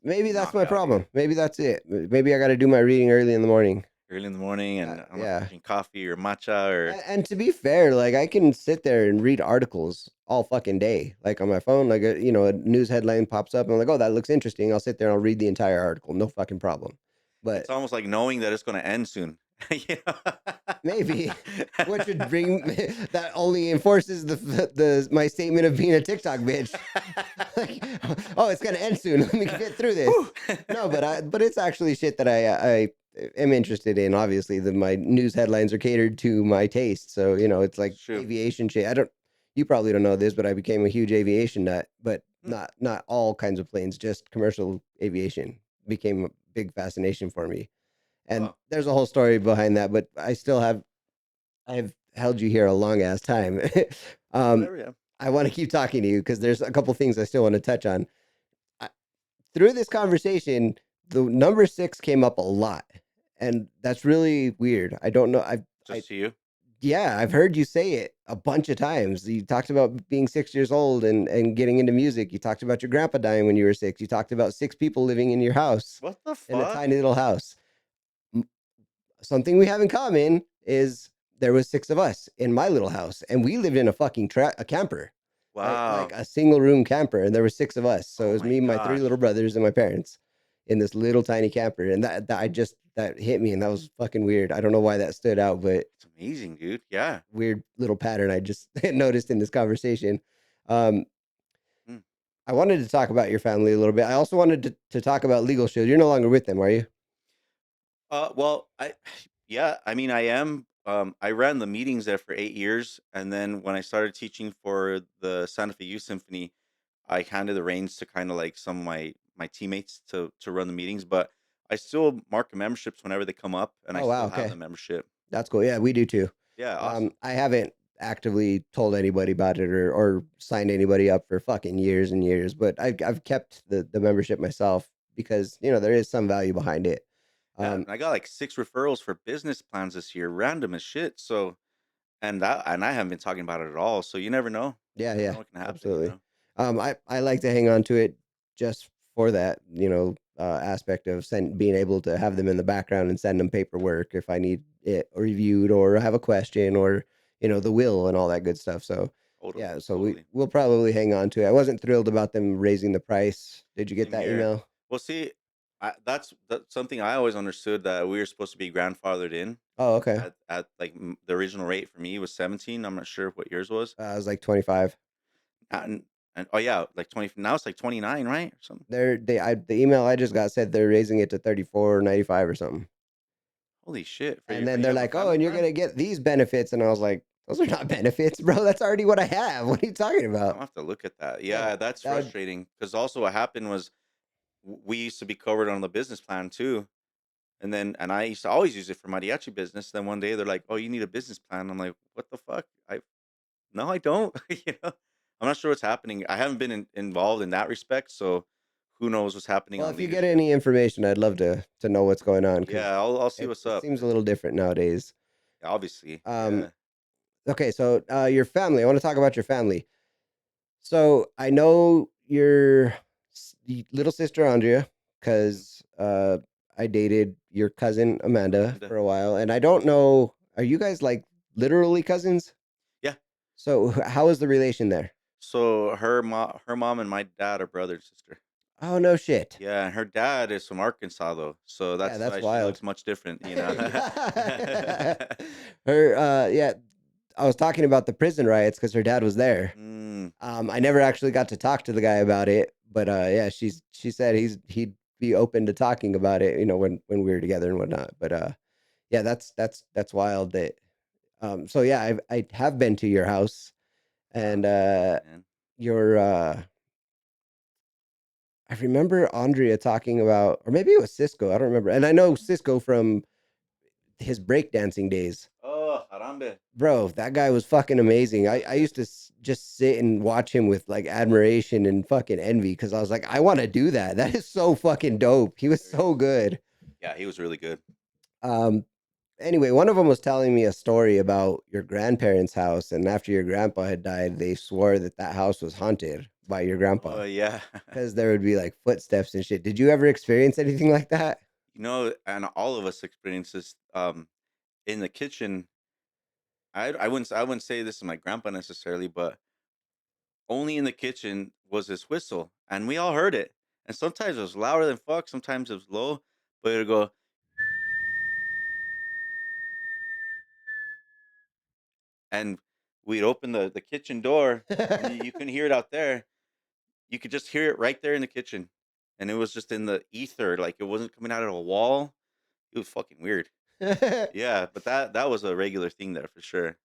Maybe that's my knockout, dude. problem. Maybe that's it. Maybe I got to do my reading early in the morning. Early in the morning, and I don't know if I Yeah. drink coffee or matcha or And to be fair, like I can sit there and read articles all fucking day, like on my phone. Like a news headline pops up, and I'm like, oh, that looks interesting. I'll sit there and I'll read the entire article, no fucking problem. it's But almost like knowing that it's going to end soon. You know? maybe, which would bring that only enforces the my statement of being a TikTok bitch. Like, oh, it's gonna end soon. Let me get through this. Whew. No, but it's actually shit that I am interested in. Obviously, my news headlines are catered to my taste. So it's like It's true. aviation shit. You probably don't know this, but I became a huge aviation nut. But Hmm. not all kinds of planes, just commercial aviation became a big fascination for me. And Oh, there's a whole story behind that. But I've held you here a long ass time. um, whatever, yeah. I want to keep talking to you because there's a couple things I still want to touch on. I, through this conversation, the number 6 came up a lot, and that's really weird. I don't know. Just to you. Yeah, I've heard you say it a bunch of times. You talked about being 6 years old and getting into music. You talked about your grandpa dying when you were 6. You talked about 6 people living in your house What the in a fuck? tiny little house. Something we have in common is there was 6 of us in my little house, and we lived in a fucking a camper, like Wow. a single room camper, and there were 6 of us. So it Oh was my me, my 3 gosh. little brothers, and my parents in this little tiny camper, and that hit me, and that was fucking weird. I don't know why that stood out, but It's amazing, dude. Yeah. weird little pattern I just noticed in this conversation. Um, Mm. I wanted to talk about your family a little bit. I also wanted to talk about Legal Shield. You're no longer with them, are you? Well, yeah, I mean, I am. I ran the meetings there for 8 years, and then when I started teaching for the Santa Fe Youth Symphony, I handed the reins to kind of like some of my teammates to run the meetings. But I still mark the memberships whenever they come up, and I Oh wow, still have okay. the membership. That's cool. Yeah, we do too. Yeah, awesome. I haven't actively told anybody about it or signed anybody up for fucking years and years, but I've kept the membership myself because there is some value behind it. Yeah, Um, and I got like 6 referrals for business plans this year, random as shit. So, and I haven't been talking about it at all. So you never know. yeah, Never yeah, know what can happen. You absolutely. know. I like to hang on to it just for that, aspect of being able to have them in the background and send them paperwork if I need it reviewed or have a question or, the will and all that good stuff. So, Totally, yeah, so totally. we'll probably hang on to it. I wasn't thrilled about them raising the price. Did you get Same that here. email? Well, see, that's something I always understood that we were supposed to be grandfathered in Oh, okay. at like the original rate for me was 17. I'm not sure what yours was. It was like 25. And oh yeah, like 20. Now it's like 29, right, or something. The email I just got said they're raising it to 34.95 or something. Holy shit! And For then you they're have a like, "Oh, family and you're plan? gonna get these benefits," and I was like, "Those are not benefits, bro. That's already what I have. What are you talking I'm about?" gonna have to look at that. Yeah, Yeah, that's that would, frustrating because also what happened was we used to be covered on the business plan too. And I used to always use it for mariachi business. Then one day they're like, "Oh, you need a business plan." I'm like, "What the fuck? I No, I don't." You know, I'm not sure what's happening. I haven't been involved in that respect, so who knows what's happening well, on if you get leadership. any information, I'd love to know what's going on because Yeah, I'll see what's it up. seems a little different nowadays. Obviously, Um, yeah. okay, so your family. I want to talk about your family. So I know your little sister Andrea Mhm. because I dated your cousin Amanda Amanda. for a while, and I don't know. Are you guys like literally cousins? Yeah. So how is the relation there? So her mom and my dad are brother and sister. Oh no shit. Yeah, and her dad is from Arkansas though, so Yeah, that's that's why she wild. looks much different, you know. Yeah. Her yeah, I was talking about the prison riots because her dad was there. Mm, I never actually got to talk to the guy about it, but yeah, she said he'd be open to talking about it, when we were together and whatnot. But yeah, that's wild. That so yeah, I have been to your house, and Man. your I remember Andrea talking about, or maybe it was Cisco. I don't remember. And I know Cisco from his breakdancing days. Oh, Harambe. Bro, that guy was fucking amazing. I used to just sit and watch him with like admiration and fucking envy because I was like, I want to do that. That is so fucking dope. He was so good. Yeah, he was really good. Um, anyway, one of them was telling me a story about your grandparents' house, and after your grandpa had died, they swore that that house was haunted by your grandpa Oh yeah. because there would be like footsteps and shit. Did you ever experience anything like that? And all of us experience this. In the kitchen, I wouldn't say this is my grandpa necessarily, but only in the kitchen was this whistle, and we all heard it. And sometimes it was louder than fuck, sometimes it was low, but it would go, and we'd open the kitchen door, and you couldn't hear it out there. You could just hear it right there in the kitchen, and it was just in the ether, like it wasn't coming out of a wall. It was fucking weird. the, Yeah, but that was a regular thing there for sure.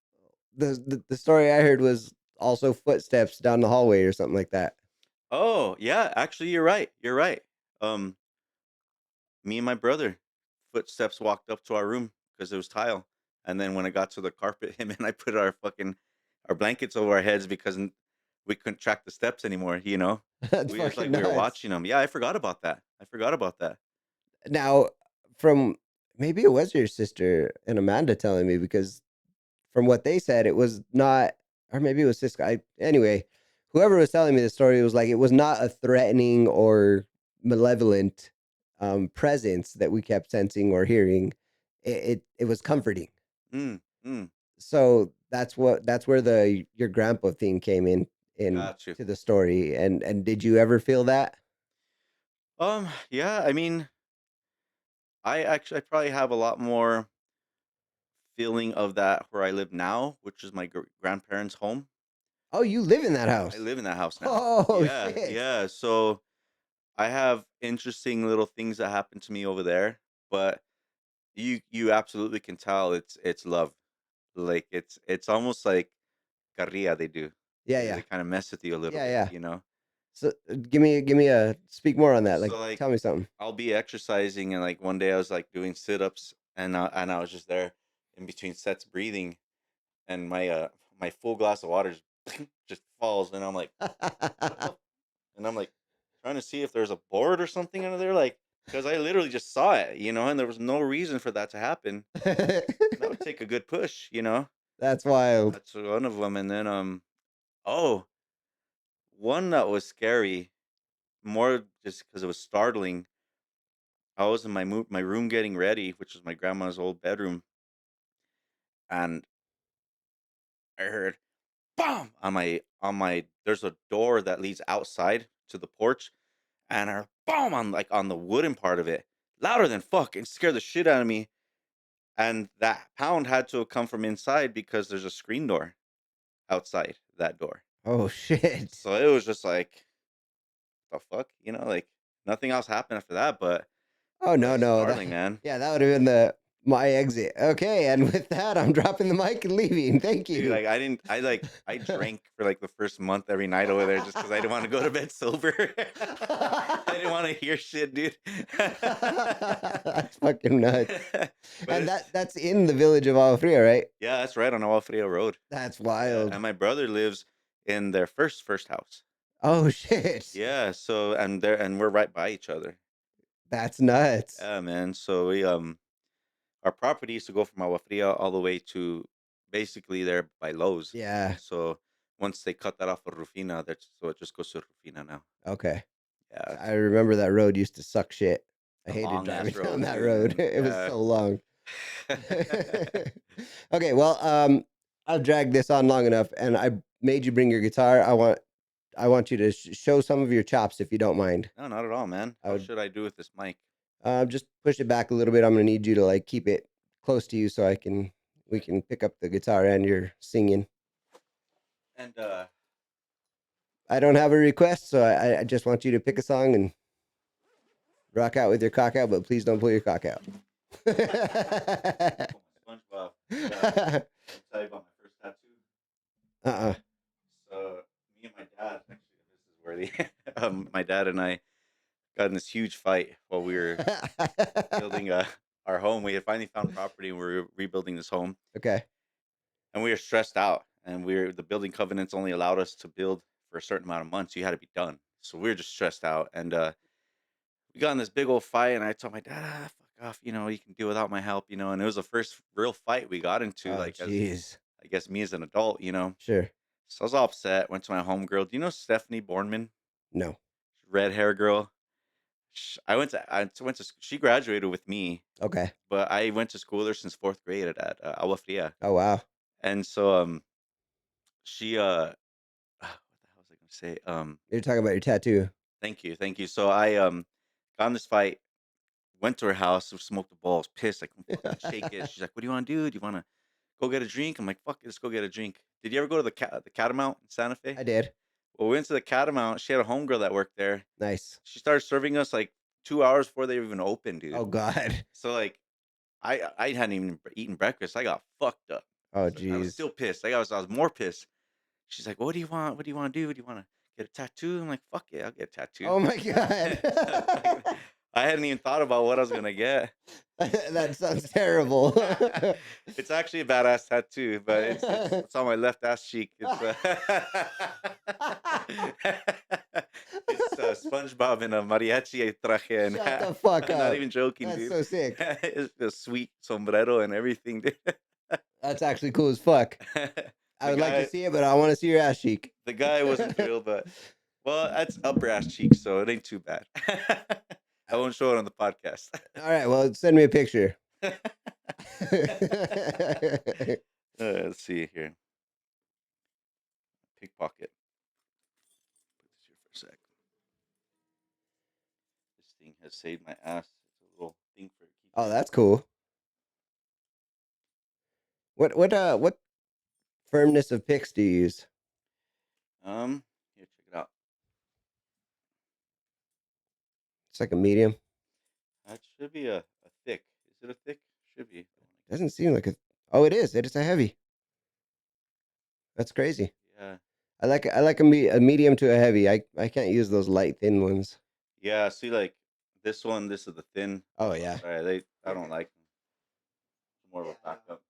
the story I heard was also footsteps down the hallway or something like that. Oh yeah, actually, you're right. You're right. Um, Me and my brother, footsteps walked up to our room because it was tile, and then when I got to the carpet, him and I put our blankets over our heads because we couldn't track the steps anymore. That's We was fucking like we were nuts. watching them. Yeah, I forgot about that. I forgot about that. Now, from maybe it was your sister and Amanda telling me because from what they said, it was not, or maybe it was Cisco. Anyway, whoever was telling me the story was like, it was not a threatening or malevolent presence that we kept sensing or hearing. It was comforting. Mm, mm, So that's where the your grandpa thing came in got you. to the story. And did you ever feel that? Yeah. I mean, I probably have a lot more feeling of that where I live now, which is my grandparents' home. Oh, you live in that I house. live in that house now. Oh Yeah, shit. yeah. So I have interesting little things that happen to me over there, but you absolutely can tell it's love. Like it's almost like carrilla they do. Yeah, They yeah. kind of mess with you a little Yeah, bit, yeah. you know. So give me a speak more on that. Like So like tell me something. I'll be exercising and like one day I was like doing sit-ups and I was just there in between sets breathing and my full glass of water just falls and I'm like what the and I'm like trying to see if there's a board or something under there, like because I literally just saw it, and there was no reason for that to happen. And that would take a good push. That's wild. That's one of them, and then oh, one that was scary, more just because it was startling. I was in my room getting ready, which was my grandma's old bedroom, and I heard BAM on my. There's a door that leads outside to the porch, and I heard BAM on the wooden part of it, louder than fuck, and scared the shit out of me. And that pound had to have come from inside because there's a screen door outside that door. Oh shit. So it was just like, the fuck? Like nothing else happened after that, but Oh it no, was no. startling, man. Yeah, that would have been the my exit. Okay, and with that, I'm dropping the mic and leaving. Thank Dude, you. like I drank for like the first month every night over there just because I didn't want to go to bed sober. I didn't want to hear shit, dude. That's fucking nuts. But And it's that's in the village of Alfria, right? yeah, that's right on Agua Fria Road. That's Yeah, wild. and my brother lives in their first house. Oh shit. Yeah, so and we're right by each other. That's nuts. Yeah, man. So we our property used to go from Agua Fria all the way to basically there by Lowe's. Yeah. So once they cut that off of Rufina, so it just goes to Rufina now. Okay. Yeah, I remember that road used to suck shit. I a hated long driving ass down road that too, road. man. It was Yeah. so long. Okay, well, I've dragged this on long enough, and I made you bring your guitar. I want you to show some of your chops if you don't mind. No, not at all, man. I How would should I do with this mic? just push it back a little bit. I'm gonna need you to like keep it close to you so we can pick up the guitar and your singing. And I don't have a request, so I just want you to pick a song and rock out with your cock out, but please don't pull your cock out. SpongeBob. Yeah. I'll tell you about my first tattoo. Uh-uh. So me and my dad, actually, this is worthy. My dad and I got in this huge fight while we were building our home. We had finally found property and we were rebuilding this home, Okay. and we were stressed out. And the building covenants only allowed us to build for a certain amount of months. You had to be done. So we were just stressed out, and we got in this big old fight. And I told my dad, "Fuck off, you know, you can do without my help, you know." And it was the first real fight we got into, Oh, like as jeez. I guess me as an adult, you know. Sure. So I was all upset. Went to my homegirl. Do you know Stephanie Bornman? No. Red hair girl. She graduated with me, Okay. but I went to school with her since fourth grade at Agua Fria. Oh, wow. And so she what the hell was I gonna say? You're talking about your tattoo. Thank you. So I got in this fight, went to her house, smoked the balls, pissed, I couldn't fucking shake it. She's like, "What do you want to do? Do you want to go get a drink?" I'm like, "Fuck it, let's go get a drink." Did you ever go to the Catamount in Santa Fe? I did. Well, we went to the Catamount. She had a homegirl that worked there. Nice. She started serving us like 2 hours before they even opened, dude. Oh, God. So like, I hadn't even eaten breakfast. I got fucked up. Oh, So I was jeez. still pissed. I was more pissed. She's like, "What do you want? What do you want to do? Do you want to get a tattoo?" I'm like, "Fuck yeah, I'll get a tattoo." Oh, my God. I hadn't even thought about what I was gonna get. That sounds terrible. It's actually a badass tattoo, but it's on my left ass cheek. It's SpongeBob in a mariachi traje, and Shut the fuck I'm up. not even joking, That's dude. so sick. It's a sweet sombrero and everything, dude. That's actually cool as fuck. I would like to see it, but I want to see your ass cheek. The guy wasn't thrilled, but well, that's upper ass cheek, so it ain't too bad. I won't show it on the podcast. All right, well, send me a picture. Let's see here. Pickpocket. Put this here for a sec. This thing has saved my ass. It's a little thing for Oh, that's cool. What firmness of picks do you use? Here, check it out. It's like a medium. That should be a thick. Is it a thick? Should be. Doesn't seem like a. Oh, it is. It is a heavy. That's crazy. Yeah. I like a medium to a heavy. I can't use those light thin ones. Yeah. See, like this one. This is the thin. Oh yeah. Sorry, I don't like them. It's more of a backup.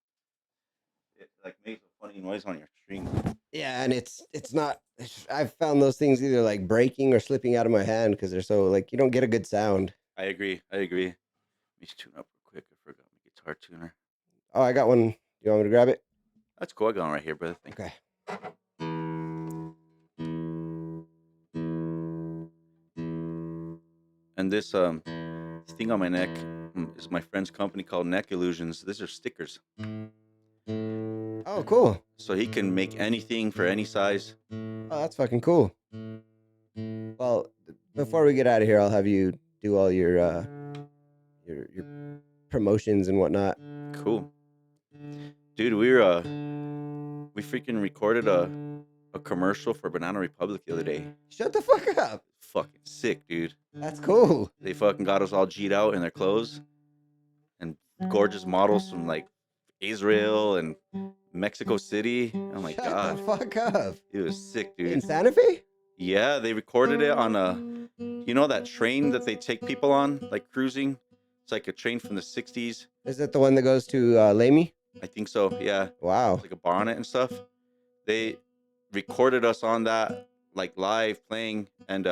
It like makes a funny noise on your string. Yeah, and it's not. I've found those things either like breaking or slipping out of my hand because they're so like you don't get a good sound. I agree. Let me tune up real quick. I forgot my guitar tuner. Oh, I got one. You want me to grab it? That's cool. I got one right here, brother. Thank you. Okay. And this thing on my neck is my friend's company called Neck Illusions. These are stickers. Oh, cool. So he can make anything for any size. Oh, that's fucking cool. Well, before we get out of here, I'll have you do all your promotions and whatnot. Cool. Dude, we freaking recorded a commercial for Banana Republic the other day. Shut the fuck up. Fucking sick, dude. That's cool. They fucking got us all G'd out in their clothes. And gorgeous models from like Israel and Mexico City. Oh my Shut god. the fuck up. It was sick, dude. In Santa Fe? Yeah, they recorded it on you know that train that they take people on, like cruising? It's like a train from the 60s. Is that the one that goes to Lamy? I think so, yeah. Wow. It's like a bar on it and stuff. They recorded us on that, like live playing, and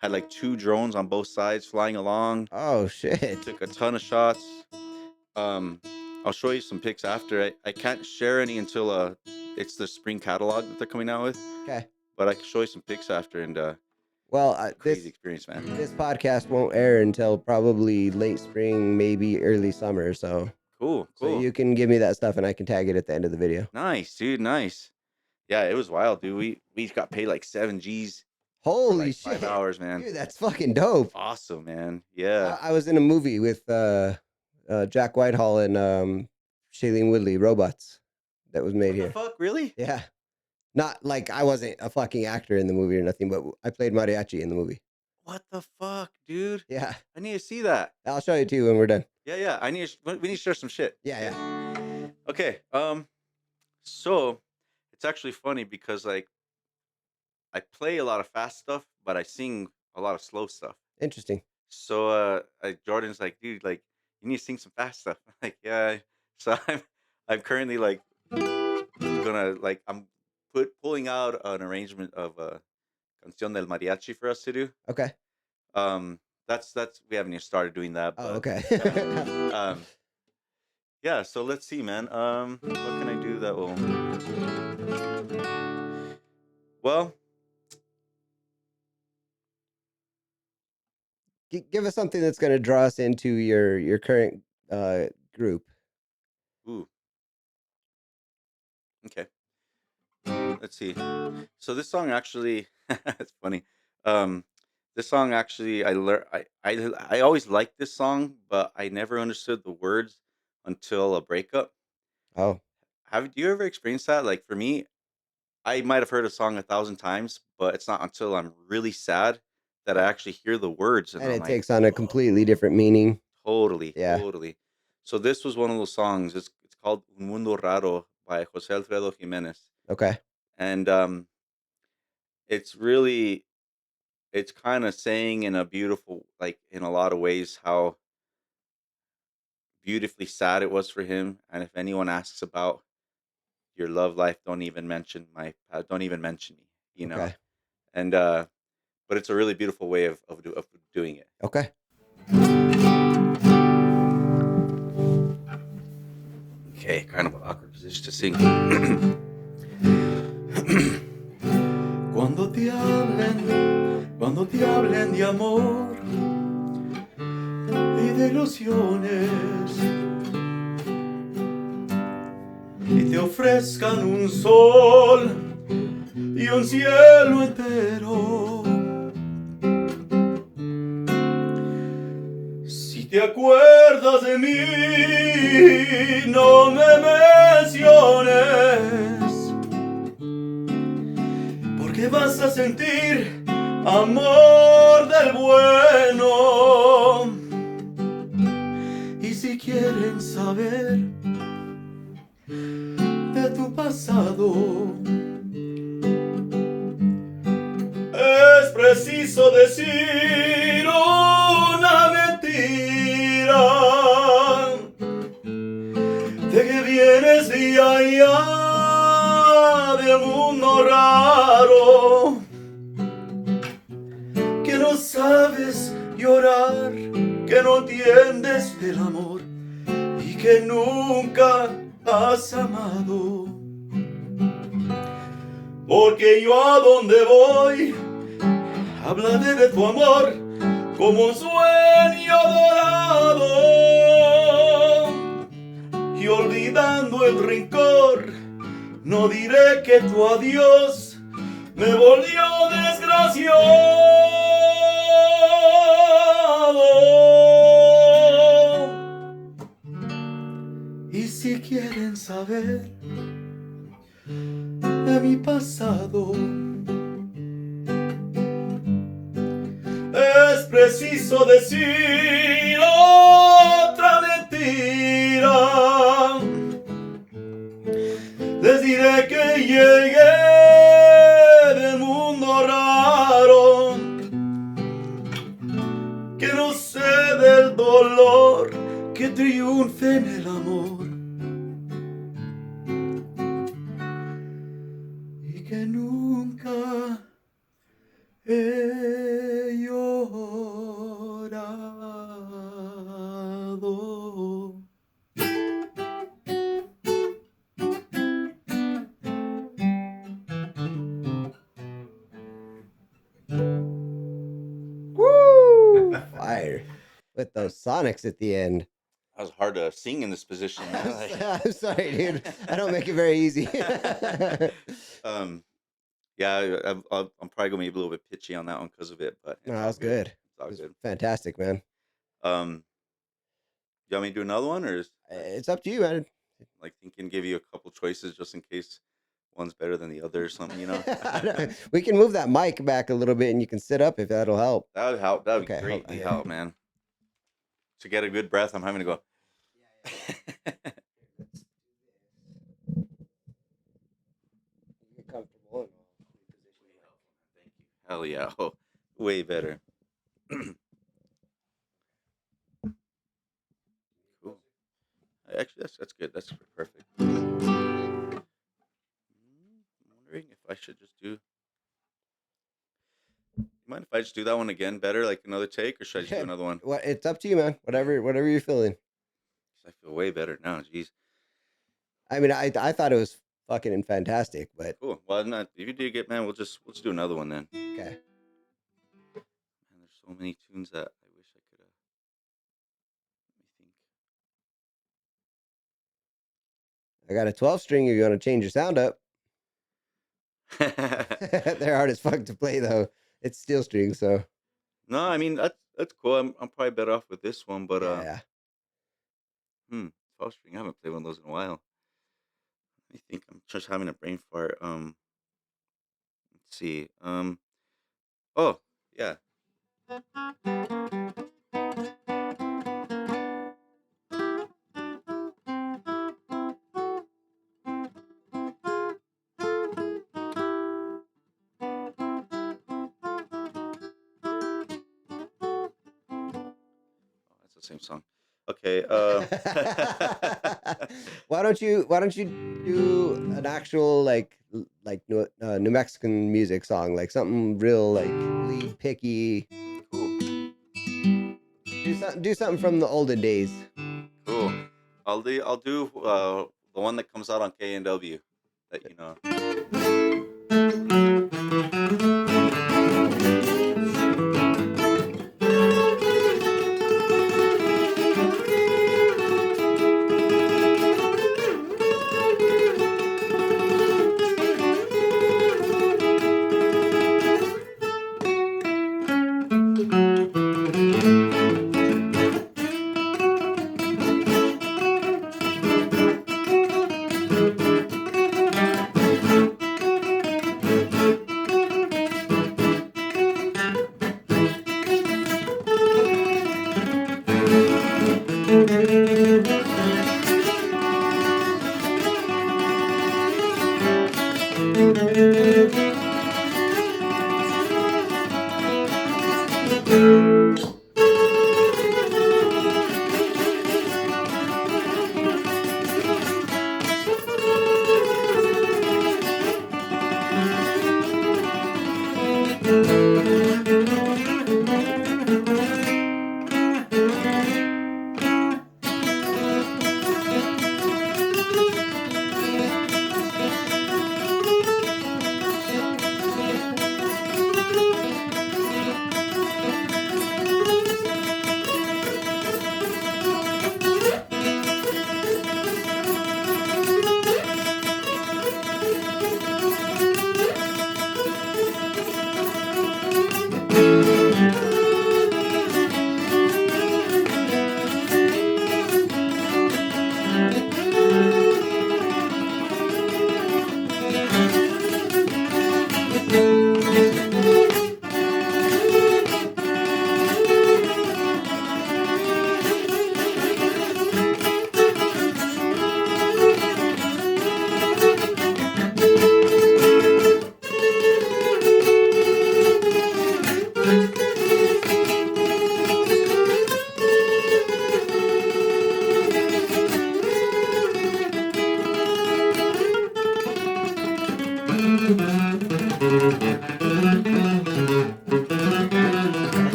had like 2 drones on both sides flying along. Oh shit. Took a ton of shots. I'll show you some pics after. I can't share any until it's the spring catalog that they're coming out with. Okay. But I can show you some pics after, and Well, crazy experience, man. this podcast won't air until probably late spring, maybe early summer. So Cool. so you can give me that stuff and I can tag it at the end of the video. Nice, dude. Nice. Yeah, it was wild, dude. We got paid like 7 G's for Holy like shit. 5 hours, man. Dude, that's fucking dope. Awesome, man. Yeah. I was in a movie with Jack Whitehall and Shailene Woodley, Robots, that was made What the here. fuck? Really? Yeah. Not like I wasn't a fucking actor in the movie or nothing, but I played mariachi in the movie. What the fuck, dude? Yeah, I need to see that. I'll show you too when we're done. Yeah. We need to share some shit. Yeah. Okay. So it's actually funny because like I play a lot of fast stuff, but I sing a lot of slow stuff. Interesting. So Jordan's like, dude, like you need to sing some fast stuff. I'm like, yeah. So I'm currently like gonna like I'm pulling out an arrangement of Canción del Mariachi for us to do. Okay. That's we haven't even started doing that. Oh, But, okay. yeah. So let's see, man. What can I do that will? Well, Give us something that's going to draw us into your current group. ooh, okay. Let's see. So this song actually, it's funny. This song actually, I always liked this song, but I never understood the words until a breakup. Oh, Do you ever experienced that? Like for me, I might have heard a song 1,000 times, but it's not until I'm really sad that I actually hear the words, and and I'm it like, takes on a completely different meaning. totally, Yeah. totally. So this was one of those songs. It's called Un Mundo Raro by Jose Alfredo Jimenez, Okay. and it's really it's kind of saying in a beautiful, like in a lot of ways, how beautifully sad it was for him. And if anyone asks about your love life, don't even mention me, you know. Okay. And but it's a really beautiful way of doing it. Okay. Okay, kind of an awkward position to sing. Cuando te hablen de amor y de ilusiones y te ofrezcan un sol y un cielo entero. Si te acuerdas de mí, no me menciones, porque vas a sentir amor del bueno. Y si quieren saber de tu pasado, es preciso decir una mentira de que vienes de allá, del mundo raro, que no sabes llorar, que no entiendes del amor y que nunca has amado. Porque yo a donde voy hablaré de tu amor como un sueño dorado, y olvidando el rencor no diré que tu adiós me volvió desgraciado. Y si quieren saber de mi pasado, es preciso decir otra mentira. Les diré que llegué del mundo raro, que no sé del dolor, que triunfe en el amor y que nunca he llorado. Woo! Fire. With those sonics at the end. That was hard to sing in this position. I'm sorry, dude. I don't make it very easy. Yeah, I'm probably gonna be a little bit pitchy on that one because of it, but No, that was good. It's all It was good. fantastic, man. You want me to do another one, or is It's up to you, man. like thinking give you a couple choices just in case one's better than the other or something, you know? We can move that mic back a little bit and you can sit up if that'll help. That would help. That would Okay, hold- greatly yeah. help, man. To get a good breath, I'm having to go. You're comfortable and Thank you. Hell yeah. Oh, way better. Cool. Actually, that's good. That's perfect. I'm wondering if I should just do. You mind if I just do that one again better, like another take, or should I just do Yeah. another one? What? It's up to you, man. Whatever you're feeling. 'Cause I feel way better now. Jeez. I mean, I thought it was fucking fantastic, but Cool. Well, not if you dig it, man. We'll just do another one then. okay. Man, there's so many tunes that I wish I could. I got a 12 string. You're gonna change your sound up. Let me think. They're hard as fuck to play though. It's steel string, so No, I mean that's cool. I'm probably better off with this one, but yeah. 12 string. I haven't played one of those in a while. Let me think. I'm just having a brain fart. Let's see. Oh yeah. That's the same song. Okay. Why don't you do an actual like New Mexican music song, like something real like lead picky. Cool. Do something from the olden days. Cool. I'll do the one that comes out on KNW. That you know.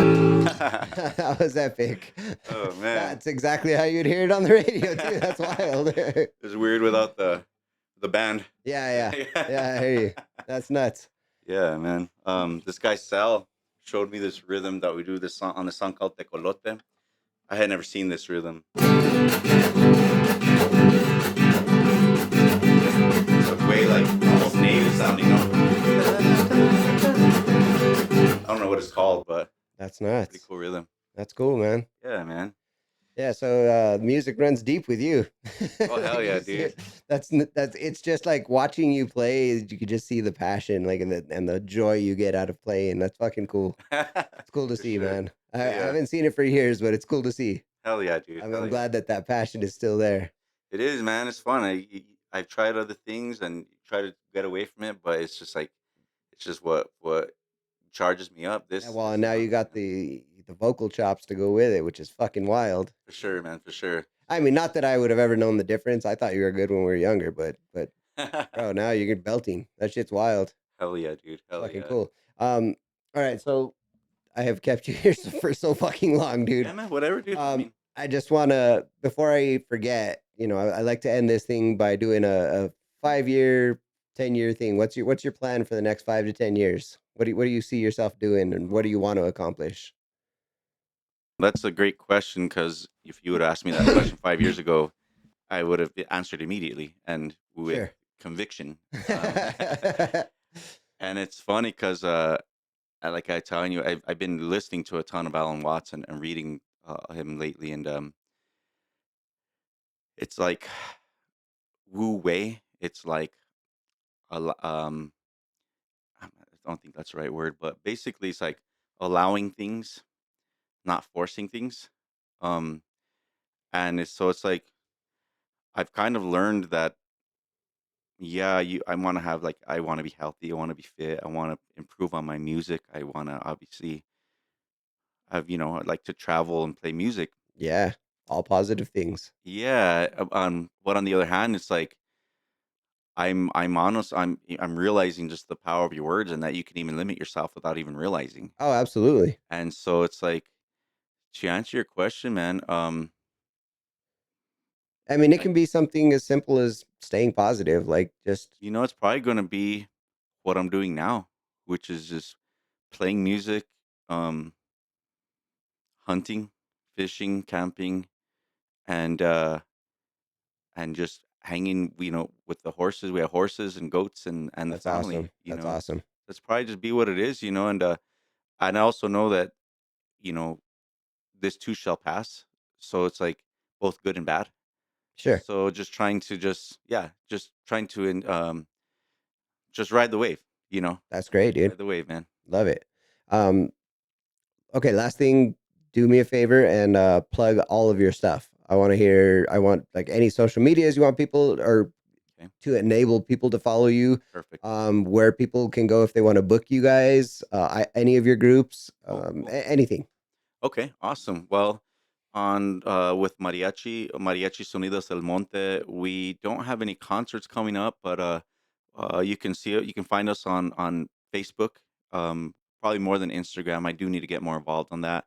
That was epic. Oh man, That's exactly how you'd hear it on the radio too. That's wild. it's weird without the band. Yeah, I hear you. That's nuts. Yeah, man. This guy Sal showed me this rhythm that we do this song on a song called Tecolote. I had never seen this rhythm. It's way like almost native sounding. I don't know what it's called, but That's That's Pretty nuts. cool rhythm. That's cool, man. Yeah, man. Yeah, so music runs deep with you. Oh hell Like, yeah, dude. that's it's just like watching you play. You could just see the passion, like and the joy you get out of playing. That's fucking cool. It's cool to For see, sure. man. I Yeah. haven't seen it for years, but it's cool to see. Hell yeah, dude. I'm Hell yeah. glad that passion is still there. It is, man. It's fun. I've tried other things and try to get away from it, but it's just like it's just what charges me up. Yeah, This well, and this now you amount, got man. the vocal chops to go with it, which is fucking wild. For sure, man. For sure. I mean, not that I would have ever known the difference. I thought you were good when we were younger, but bro, now you're belting. That shit's wild. Hell yeah, dude. It's Hell fucking yeah. cool. All right, so I have kept you here for so fucking long, Yeah, dude. man. Whatever, dude. I mean, I just want to, before I forget, I like to end this thing by doing a 5 year, 10 year thing. What's your plan for the next 5 to 10 years? What do you see yourself doing, and what do you want to accomplish? that's a great question because if you would have asked me that question 5 years ago, I would have answered immediately and with Sure. conviction. And it's funny because, like I telling you, I've been listening to a ton of Alan Watts and reading him lately, and it's like Wu Wei. It's like I don't think that's the right word, but basically, it's like allowing things, not forcing things. Um, and it's like I've kind of learned that yeah, I want to have like I want to be healthy, I want to be fit, I want to improve on my music, I want to obviously have I'd like to travel and play music. Yeah, all positive things. Yeah, but on the other hand, it's like I'm honest, I'm realizing just the power of your words and that you can even limit yourself without even realizing. Oh, absolutely. And so it's like to answer your question, man, I mean, it like can be something as simple as staying positive, like just it's probably going to be what I'm doing now, which is just playing music, um hunting, fishing, camping, and just hanging, with the horses. We have horses and goats and the that's family, awesome. That's awesome. That's probably just be what it is, and I also know that, you know, this too shall pass. So it's like both good and bad. Sure. So just trying to just trying to just ride the wave, That's great, dude. ride the wave, man. Love it. Um, okay, last thing, do me a favor and plug all of your stuff. I want like any social medias you want people or Okay, to enable people to follow you, perfect. where people can go if they want to book you guys, any of your groups, Cool, cool. anything. Okay, awesome. Well, on with Mariachi Sonidos del Monte, we don't have any concerts coming up, but you can see it. You can find us on Facebook. Probably more than Instagram. I do need to get more involved on that.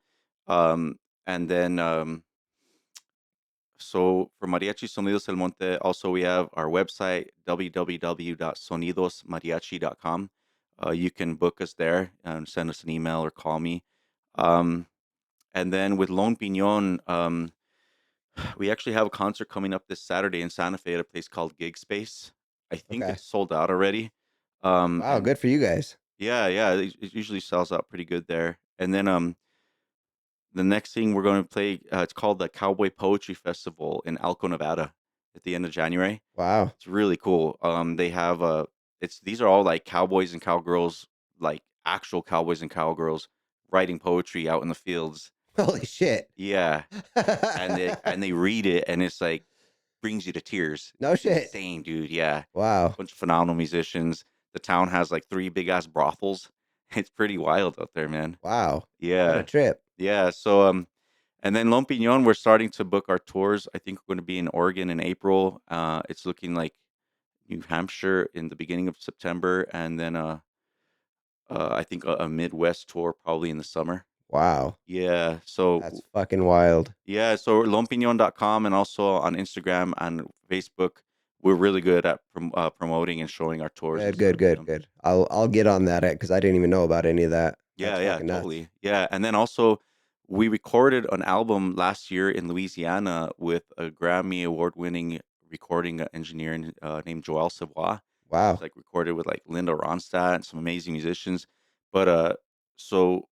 And then so for Mariachi Sonidos del Monte, also we have our website www.sonidosmariachi.com. You can book us there and send us an email or call me. Um, and then with Lone Pinon, we actually have a concert coming up this Saturday in Santa Fe at a place called Gig Space. I think Okay. it's sold out already. Wow, And good for you guys. yeah, yeah, it usually sells out pretty good there. And then the next thing we're going to play, it's called the Cowboy Poetry Festival in Elko, Nevada, at the end of January. Wow. It's really cool. They have it's these are all like cowboys and cowgirls, like actual cowboys and cowgirls writing poetry out in the fields. Holy shit. Yeah, and they read it, and it's like brings you to tears. No It's shit. insane, dude. Yeah, Wow. bunch of phenomenal musicians. The town has like three big ass brothels. It's pretty wild out there, man. Wow. What a Yeah, trip. yeah. So and then Lompignon, we're starting to book our tours. I think we're going to be in Oregon in April. It's looking like New Hampshire in the beginning of September, and then I think a Midwest tour probably in the summer. Wow. Yeah. So That's fucking wild. yeah, so lompignon.com and also on Instagram and Facebook, we're really good at promoting and showing our tours and Good, stuff. good, good, good. I'll get on that because I didn't even know about any of that. Yeah, That's yeah, fucking nuts. totally. Yeah, and then also we recorded an album last year in Louisiana with a Grammy award-winning recording engineer named Joel Savoy. It's Wow. like recorded with like Linda Ronstadt and some amazing musicians. But so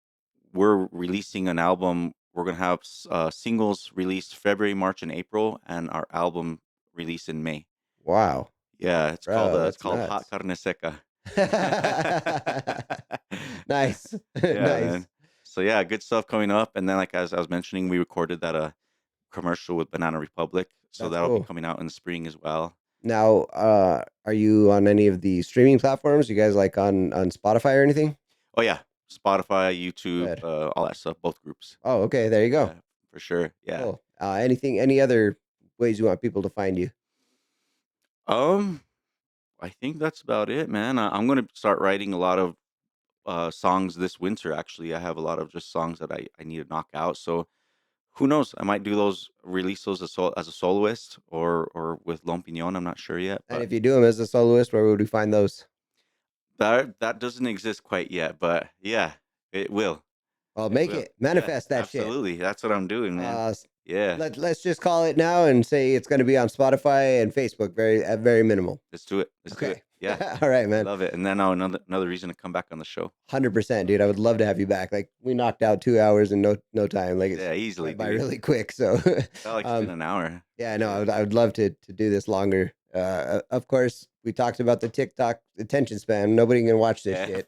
we're releasing an album. We're gonna have singles released February, March, and April, and our album released in May. Wow. Yeah, Bro, it's that's called Hot nuts. Carne Seca. Nice. Yeah, Nice. man. So yeah, good stuff coming up. And then, like as I was mentioning, we recorded that commercial with Banana Republic, so That's that'll be cool. coming out in the spring as well. Now, are you on any of the streaming platforms? You guys like on Spotify or anything? Oh yeah, Spotify, YouTube, Good. all that stuff, both groups. Oh, okay. There you go. Yeah, for sure. Yeah. Cool. Any other ways you want people to find you? I think that's about it, man. I'm gonna start writing a lot of songs this winter. Actually, I have a lot of just songs that I need to knock out. So who knows? I might do those, release those as a soloist or with Pinon. I'm not sure yet, And but if you do them as a soloist, where would we find those? that doesn't exist quite yet. But yeah, it will. Well, It make will. it manifest that shit. Absolutely. That's what I'm doing, man. Yeah. Let's just call it now and say it's going to be on Spotify and Facebook. Very minimal. Let's do it. Let's do it. Yeah. All right, I man. love it. And then now another reason to come back on the show. 100%, dude. I would love to have you back. Like we knocked out 2 hours in no time. Like it's Yeah, easily. went by dude. really quick. So Felt like it's been an hour. yeah, no, I would love to do this longer. Of course, we talked about the TikTok attention span. Nobody can watch this shit.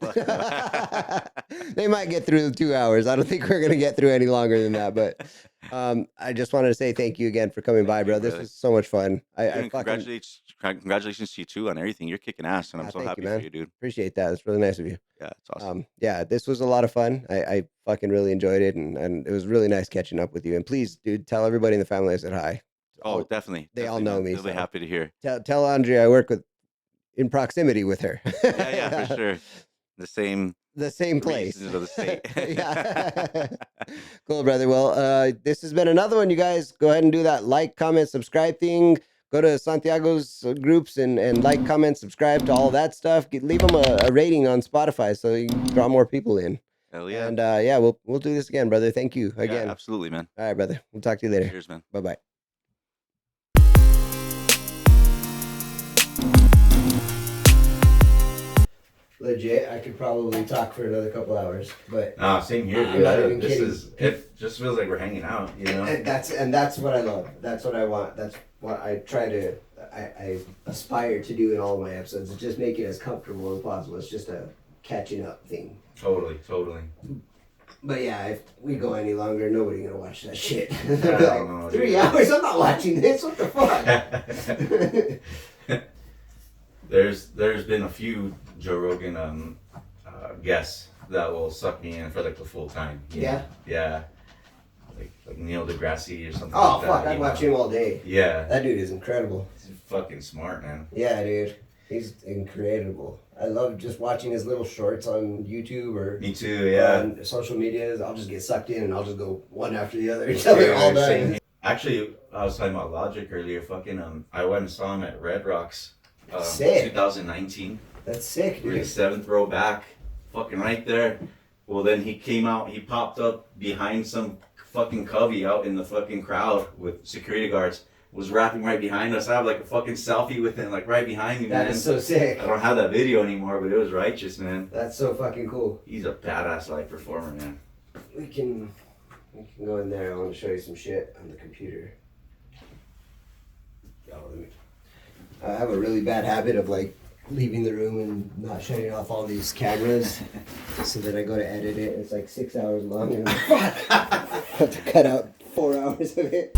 They might get through 2 hours. I don't think we're gonna get through any longer than that. But I just wanted to say thank you again for coming by, bro. This was so much fun. I fucking Congratulations to you too on everything. You're kicking ass, and I'm so thank happy you, for man. you, dude. Appreciate that. It's really nice of you. Yeah, it's awesome. Yeah, this was a lot of fun. I fucking really enjoyed it, and it was really nice catching up with you. And please, dude, tell everybody in the family I said hi. Oh, definitely. They all know me. They'll be happy to hear. Tell Andrea I work in proximity with her. Yeah, for sure. The same place. regions of the state. Yeah. Cool, brother. Well, this has been another one. You guys go ahead and do that like, comment, subscribe thing. Go to Santiago's groups and like, comment, subscribe to all that stuff. Leave them a rating on Spotify so you can draw more people in. Hell yeah. And yeah, we'll do this again, brother. Thank you again. Yeah, absolutely, man. All right, brother. We'll talk to you later. Cheers, man. Bye-bye. Legit, I could probably talk for another couple hours, but Same here, I'm dude. not even kidding. It just feels like we're hanging out, you know. That's what I love. That's what I want. That's what I try to. I aspire to do in all my episodes. Is just make it as comfortable as possible. It's just a catching up thing. Totally. But yeah, if we go any longer, nobody gonna watch that shit. don't know, 3 dude. hours. I'm not watching this. What the fuck? There's been a few Joe Rogan guests that will suck me in for like the full time. Yeah? Yeah. Like Neil deGrasse or something. Oh like fuck! that, I'd watch him all day. Yeah. That dude is incredible. He's fucking smart, man. Yeah, dude. He's incredible. I love just watching his little shorts on YouTube or Me too. Yeah. on social medias. I'll just get sucked in and I'll just go one after the other until they're all Same done. here. Actually, I was talking about Logic earlier. Fucking I went and saw him at Red Rocks. Sick. 2019. That's sick, We're in dude. 7th row back, fucking right there. Well, then he came out, he popped up behind some fucking covey out in the fucking crowd with security guards. Was rapping right behind us. I have like a fucking selfie with him, like right behind me, man. That is so sick. I don't have that video anymore, but it was righteous, man. That's so fucking cool. He's a badass live performer, man. We can go in there. I want to show you some shit on the computer. I have a really bad habit of like leaving the room and not shutting off all these cameras. So then I go to edit it. It's like 6 hours long and I'm like, fuck! I have to cut out 4 hours of it.